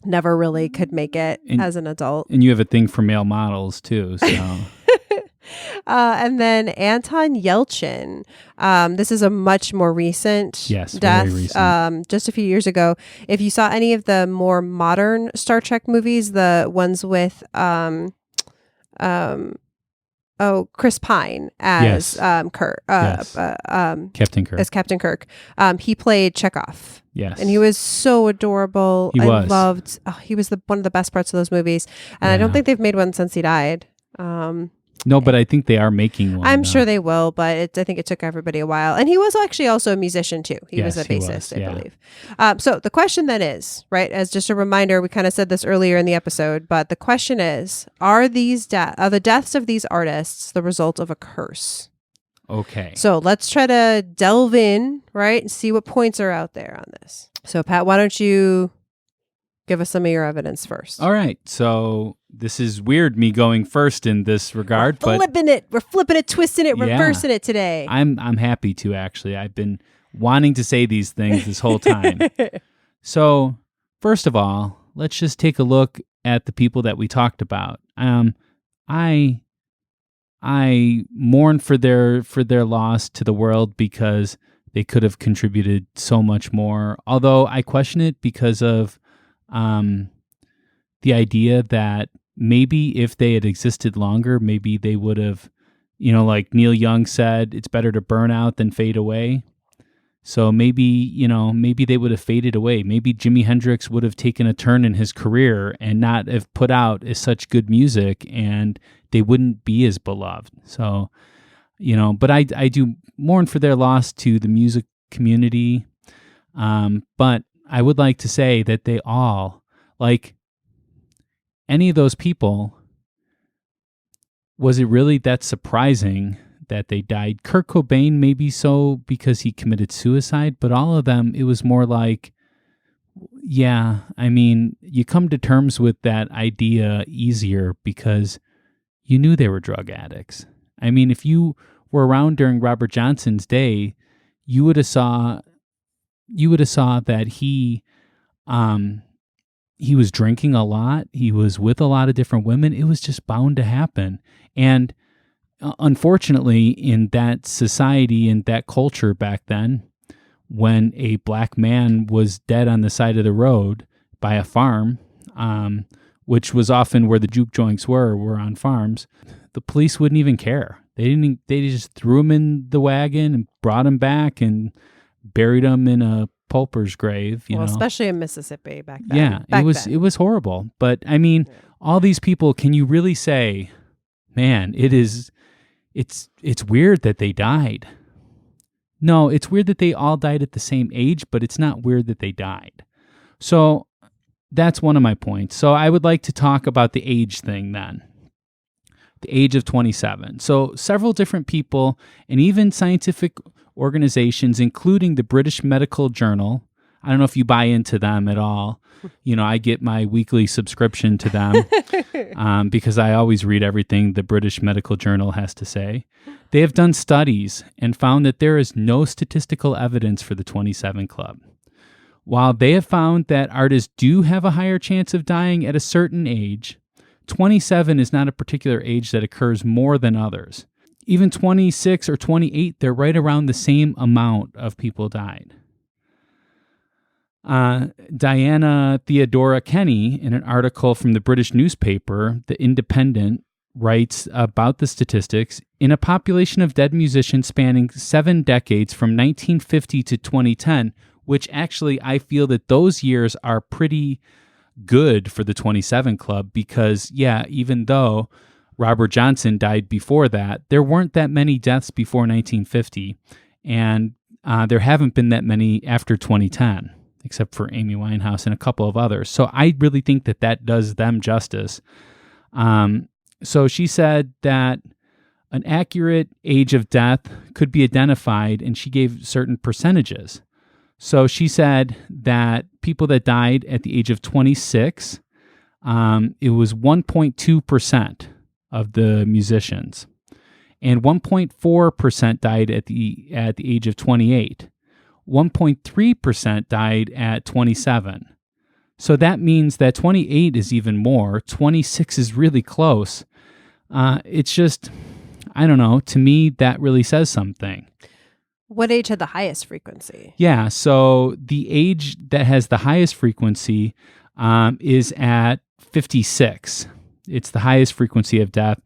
never really could make it as an adult. And you have a thing for male models too, so. And then Anton Yelchin. This is a much more recent death. Very recent. Just a few years ago. If you saw any of the more modern Star Trek movies, the ones with Chris Pine as Kirk, Captain Kirk. As Captain Kirk, he played Chekhov. Yes, and he was so adorable. He was one of the best parts of those movies, and I don't think they've made one since he died. No, but I think they are making one. I'm sure they will, but I think it took everybody a while. And he was actually also a musician too. He was a bassist, I believe. So the question then is, right, as just a reminder, we kind of said this earlier in the episode, but the question is, are the deaths of these artists the result of a curse? Okay. So let's try to delve in, right, and see what points are out there on this. So Pat, why don't you give us some of your evidence first? All right. So this is weird, me going first in this regard, We're flipping it, twisting it, reversing it today. I'm happy to, actually. I've been wanting to say these things this whole time. So first of all, let's just take a look at the people that we talked about. I mourn for their loss to the world because they could have contributed so much more. Although I question it because of the idea that maybe if they had existed longer, maybe they would have, like Neil Young said, it's better to burn out than fade away. So maybe they would have faded away. Maybe Jimi Hendrix would have taken a turn in his career and not have put out as such good music, and they wouldn't be as beloved. So, but I do mourn for their loss to the music community. But I would like to say that they all, like any of those people, was it really that surprising that they died? Kurt Cobain, maybe so because he committed suicide, but all of them, it was more like, you come to terms with that idea easier because you knew they were drug addicts. If you were around during Robert Johnson's day, you would have saw that he was drinking a lot. He was with a lot of different women. It was just bound to happen. And unfortunately, in that society and that culture back then, when a black man was dead on the side of the road by a farm, which was often where the juke joints were on farms, the police wouldn't even care. They just threw him in the wagon and brought him back and buried him in a pauper's grave, especially in Mississippi back then. Yeah, it was horrible. But all these people, can you really say, man, it's weird that they died? No, it's weird that they all died at the same age, but it's not weird that they died. So that's one of my points. So I would like to talk about the age thing then. The age of 27. So several different people and even scientific organizations, including the British Medical Journal, I don't know if you buy into them at all. I get my weekly subscription to them because I always read everything the British Medical Journal has to say. They have done studies and found that there is no statistical evidence for the 27 Club. While they have found that artists do have a higher chance of dying at a certain age, 27 is not a particular age that occurs more than others. Even 26 or 28, they're right around the same amount of people died. Diana Theodora Kenny, in an article from the British newspaper, The Independent, writes about the statistics. In a population of dead musicians spanning 7 decades from 1950 to 2010, which actually I feel that those years are pretty good for the 27 Club because, even though Robert Johnson died before that, there weren't that many deaths before 1950, and there haven't been that many after 2010. Except for Amy Winehouse and a couple of others. So I really think that does them justice. So she said that an accurate age of death could be identified, and she gave certain percentages. So she said that people that died at the age of 26, it was 1.2% of the musicians, and 1.4% died at the age of 28. 1.3% died at 27. So that means that 28 is even more. 26 is really close. It's just, I don't know. To me, that really says something. What age had the highest frequency? Yeah, so the age that has the highest frequency is at 56. It's the highest frequency of death.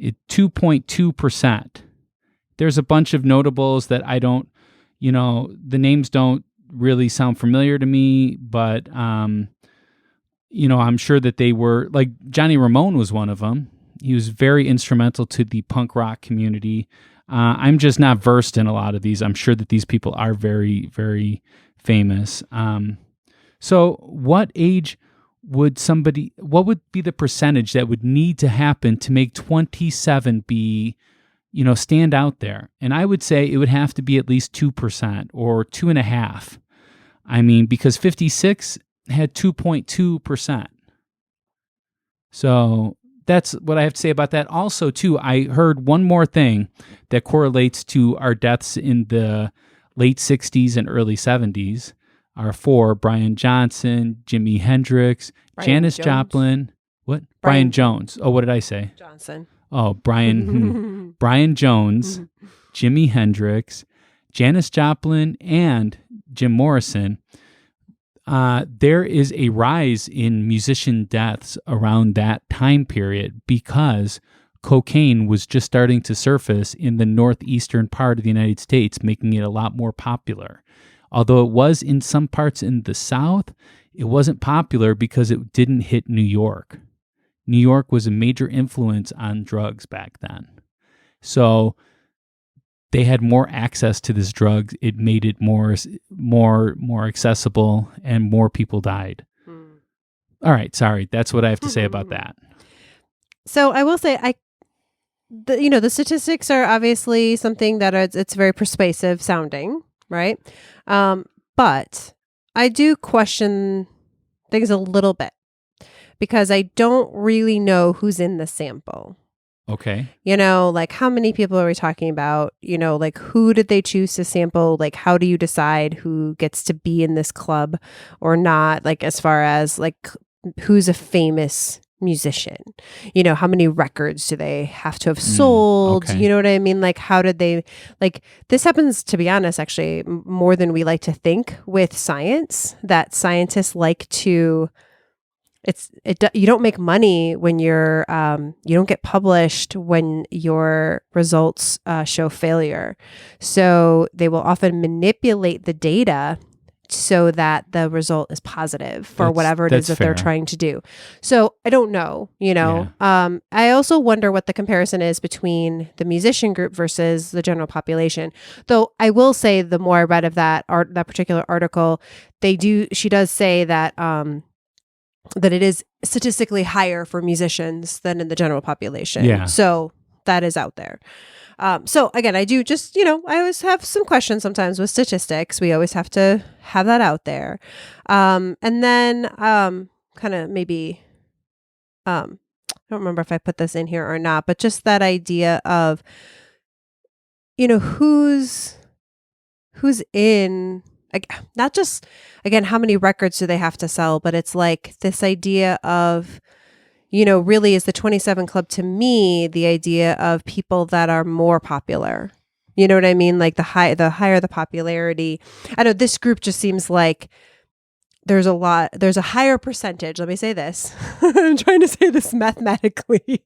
2.2%. There's a bunch of notables that I don't, the names don't really sound familiar to me, but, I'm sure that they were, like Johnny Ramone was one of them. He was very instrumental to the punk rock community. I'm just not versed in a lot of these. I'm sure that these people are very, very famous. So what age what would be the percentage that would need to happen to make 27 be, stand out there? And I would say it would have to be at least 2% or 2.5%. I mean, because 56 had 2.2%. So that's what I have to say about that. Also, too, I heard one more thing that correlates to our deaths in the late 60s and early 70s. Are for Brian Johnson, Jimi Hendrix, Janis Joplin. What? Brian Jones. Oh, what did I say? Johnson. Oh, Brian. Brian Jones, Jimi Hendrix, Janis Joplin, and Jim Morrison. There is a rise in musician deaths around that time period because cocaine was just starting to surface in the northeastern part of the United States, making it a lot more popular. Although it was in some parts in the South, it wasn't popular because it didn't hit New York. New York was a major influence on drugs back then. So they had more access to this drug. It made it more accessible, and more people died. All right, sorry. That's what I have to say about that. So I will say, the statistics are obviously something that it's very persuasive sounding, right? But I do question things a little bit because I don't really know who's in the sample. Okay. Like how many people are we talking about? Like who did they choose to sample? Like how do you decide who gets to be in this club or not? Like as far as like who's a famous musician, how many records do they have to have sold? Okay. You know what I mean? Like how did they, like this happens, to be honest, actually more than we like to think with science, that scientists like to, you don't make money when you don't get published when your results show failure. So they will often manipulate the data so that the result is positive for whatever it is that they're trying to do. So I don't know, Yeah. I also wonder what the comparison is between the musician group versus the general population. Though I will say the more I read of that particular article, she does say that that it is statistically higher for musicians than in the general population. Yeah. So that is out there. So again, I do just, I always have some questions sometimes with statistics. We always have to have that out there. And then kind of maybe, I don't remember if I put this in here or not, but just that idea of, who's in, like, not just, again, how many records do they have to sell, but it's like this idea of, really is the 27 Club to me, the idea of people that are more popular. You know what I mean? Like the higher the popularity. I know this group just seems like there's a higher percentage. Let me say this. I'm trying to say this mathematically.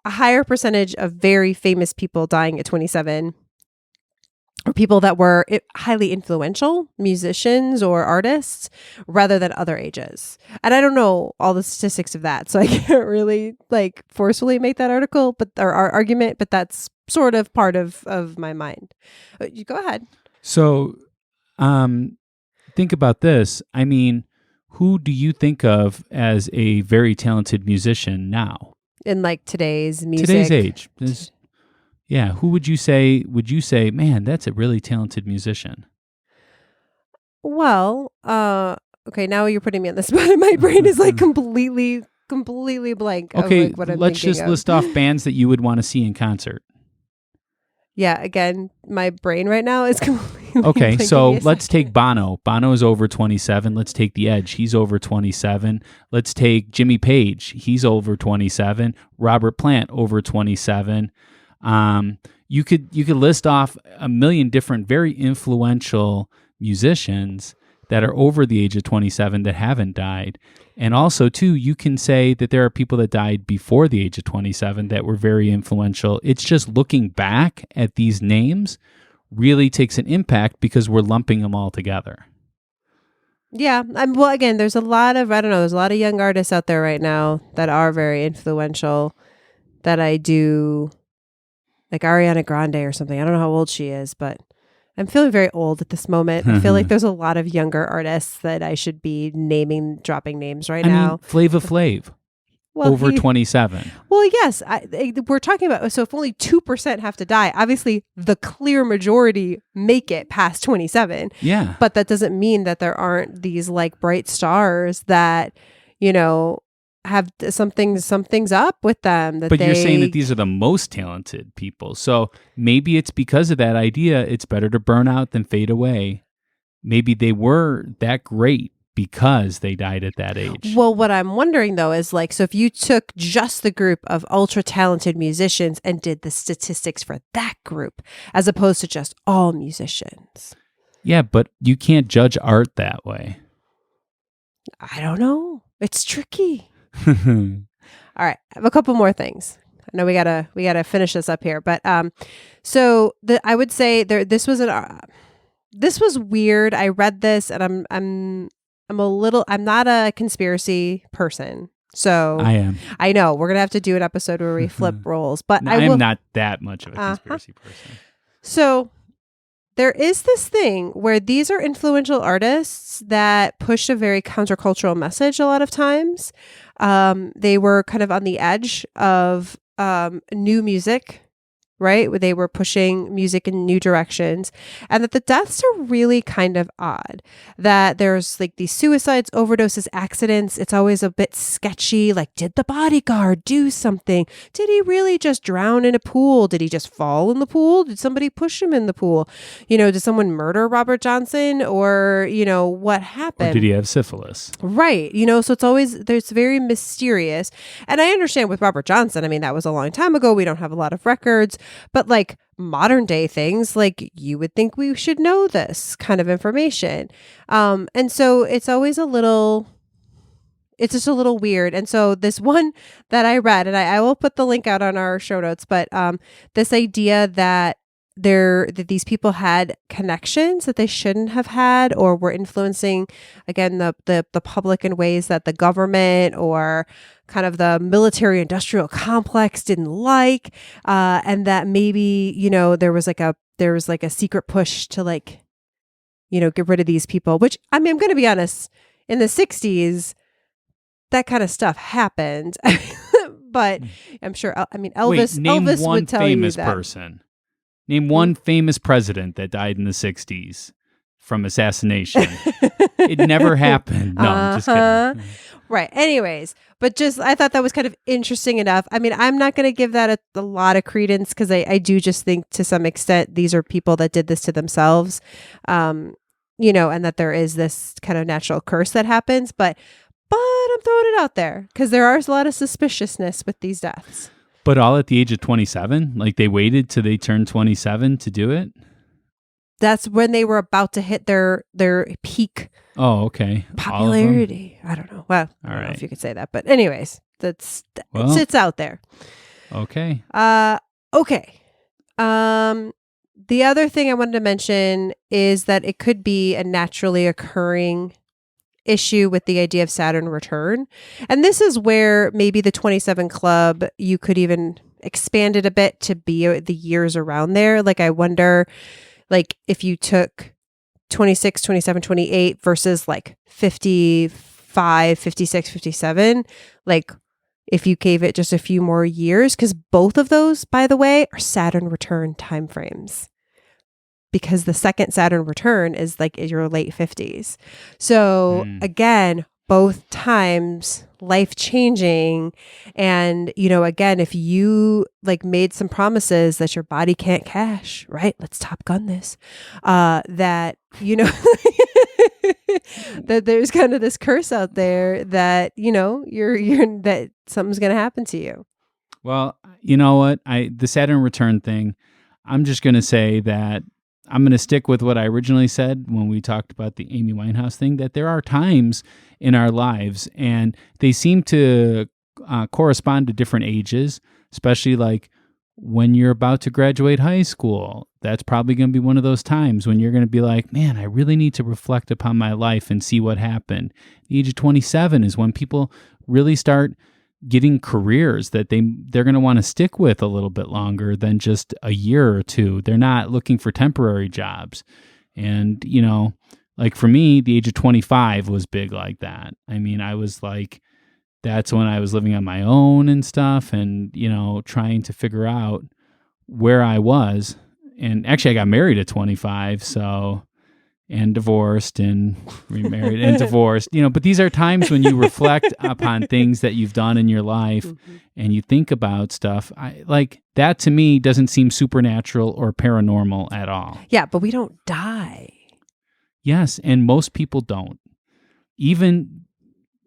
A higher percentage of very famous people dying at 27 or people that were highly influential musicians or artists rather than other ages. And I don't know all the statistics of that, so I can't really like forcefully make that article, or our argument, but that's sort of part of my mind. You go ahead. So, think about this. I mean, who do you think of as a very talented musician now? In like today's music? Today's age. Yeah, who would you say, man, that's a really talented musician? Well, okay, now you're putting me on the spot. My brain is like completely blank. Okay, of like what I'm let's just list off bands that you would want to see in concert. Yeah, again, my brain right now is completely Okay, blanking. so let's take Bono. Bono's over 27. Let's take The Edge. He's over 27. Let's take Jimmy Page. He's over 27. Robert Plant over 27. You could list off a million different very influential musicians that are over the age of 27 that haven't died. And also, too, you can say that there are people that died before the age of 27 that were very influential. It's just looking back at these names really takes an impact because we're lumping them all together. Yeah. Well, again, there's a lot of young artists out there right now that are very influential that I do, like Ariana Grande or something. I don't know how old she is, but I'm feeling very old at this moment. I feel like there's a lot of younger artists that I should be dropping names right now. I mean, Flava Flav, over 27. Well, yes, we're talking about, so if only 2% have to die, obviously the clear majority make it past 27. Yeah. But that doesn't mean that there aren't these like bright stars that, have something's up with them. But you're saying that these are the most talented people. So maybe it's because of that idea, it's better to burn out than fade away. Maybe they were that great because they died at that age. Well, what I'm wondering though is like, so if you took just the group of ultra talented musicians and did the statistics for that group, as opposed to just all musicians. Yeah, but you can't judge art that way. I don't know. It's tricky. All right, I have a couple more things. I know we gotta finish this up here, but so I would say this was weird. I read this, and I'm not a conspiracy person, so I am. I know we're gonna have to do an episode where we flip roles, but I'm not that much of a conspiracy person. So there is this thing where these are influential artists that push a very countercultural message a lot of times. They were kind of on the edge of new music, right? Where they were pushing music in new directions, and that the deaths are really kind of odd. That there's like these suicides, overdoses, accidents. It's always a bit sketchy. Like, did the bodyguard do something? Did he really just drown in a pool? Did he just fall in the pool? Did somebody push him in the pool? Did someone murder Robert Johnson? Or, what happened? Or did he have syphilis? Right. So there's very mysterious. And I understand with Robert Johnson, I mean, that was a long time ago. We don't have a lot of records. But like modern day things, like you would think we should know this kind of information. And so it's always it's just a little weird. And so this one that I read, and I will put the link out on our show notes, but this idea that these people had connections that they shouldn't have had, or were influencing, again, the public in ways that the government or kind of the military industrial complex didn't like, and that maybe there was like a secret push to like get rid of these people. Which, I mean, I'm going to be honest, in the 60s, that kind of stuff happened. but I'm sure. I mean, Wait, Elvis. name Elvis one would tell you famous that. person. Name one famous president that died in the 60s from assassination. It never happened. No, I'm just kidding. Right. Anyways, but just I thought that was kind of interesting enough. I mean, I'm not going to give that a lot of credence because I do just think to some extent these are people that did this to themselves, and that there is this kind of natural curse that happens. But I'm throwing it out there because there is a lot of suspiciousness with these deaths. But all at the age of 27? Like they waited till they turned 27 to do it? That's when they were about to hit their peak. Oh, okay. Popularity. I don't know. Well, I don't know if you could say that, but anyways, it's out there. Okay. Okay. The other thing I wanted to mention is that it could be a naturally occurring issue with the idea of Saturn return. And this is where maybe the 27 Club, you could even expand it a bit to be the years around there. Like, I wonder, like, if you took 26, 27, 28 versus like 55, 56, 57, like if you gave it just a few more years, because both of those, by the way, are Saturn return timeframes. Because the second Saturn return is like your late 50s. So again, both times life changing. And, again, if you like made some promises that your body can't cash, right? Let's Top Gun this. That, that there's kind of this curse out there that, you're that something's going to happen to you. Well, you know what? The Saturn return thing, I'm just going to say that I'm going to stick with what I originally said when we talked about the Amy Winehouse thing, that there are times in our lives and they seem to correspond to different ages, especially like when you're about to graduate high school. That's probably going to be one of those times when you're going to be like, man, I really need to reflect upon my life and see what happened. The age of 27 is when people really start getting careers that they're going to want to stick with a little bit longer than just a year or two. They're not looking for temporary jobs. And, like for me, the age of 25 was big like that. I mean, I was like, that's when I was living on my own and stuff and, trying to figure out where I was. And actually I got married at 25. And divorced and remarried and divorced, but these are times when you reflect upon things that you've done in your life and you think about stuff. Like that to me doesn't seem supernatural or paranormal at all. Yeah, but we don't die. Yes, and most people don't. Even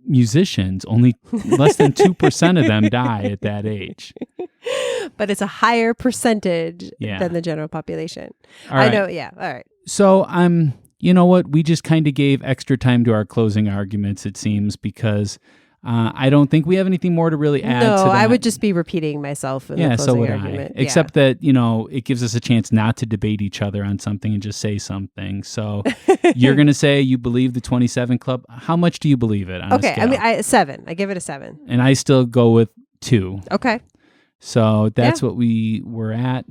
musicians, only less than 2% of them die at that age. But it's a higher percentage than the general population. Right. I know, yeah. All right. So you know what? We just kind of gave extra time to our closing arguments, it seems, because I don't think we have anything more to really add to that. No, I would just be repeating myself in the closing so would argument. I. Except that, it gives us a chance not to debate each other on something and just say something. So you're going to say you believe the 27 Club. How much do you believe it on a scale? I mean, 7. I give it a 7. And I still go with 2. Okay. So that's what we were at.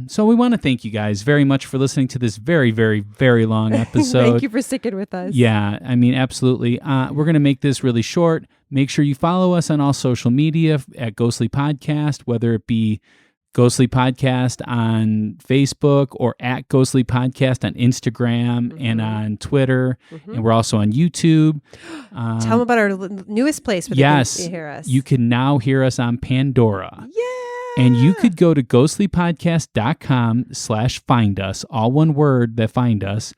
So we want to thank you guys very much for listening to this very, very, very long episode. Thank you for sticking with us. Yeah, I mean, absolutely. We're going to make this really short. Make sure you follow us on all social media at Ghostly Podcast, whether it be Ghostly Podcast on Facebook or at Ghostly Podcast on Instagram and on Twitter. And we're also on YouTube. Tell them about our newest place where they can hear us. You can now hear us on Pandora. Yeah. And you could go to ghostlypodcast.com/find us, all one word, that find us,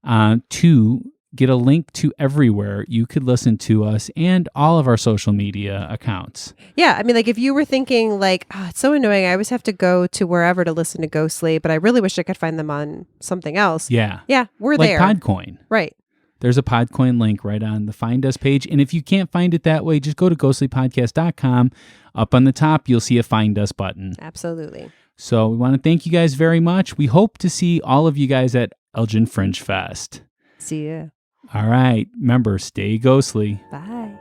to get a link to everywhere you could listen to us and all of our social media accounts. Yeah. I mean, like if you were thinking like, oh, it's so annoying. I always have to go to wherever to listen to Ghostly, but I really wish I could find them on something else. Yeah. Yeah. We're like there. Podcoin. Right. There's a Podcoin link right on the Find Us page. And if you can't find it that way, just go to ghostlypodcast.com. Up on the top, you'll see a Find Us button. Absolutely. So we want to thank you guys very much. We hope to see all of you guys at Elgin Fringe Fest. See ya. All right. Remember, stay ghostly. Bye.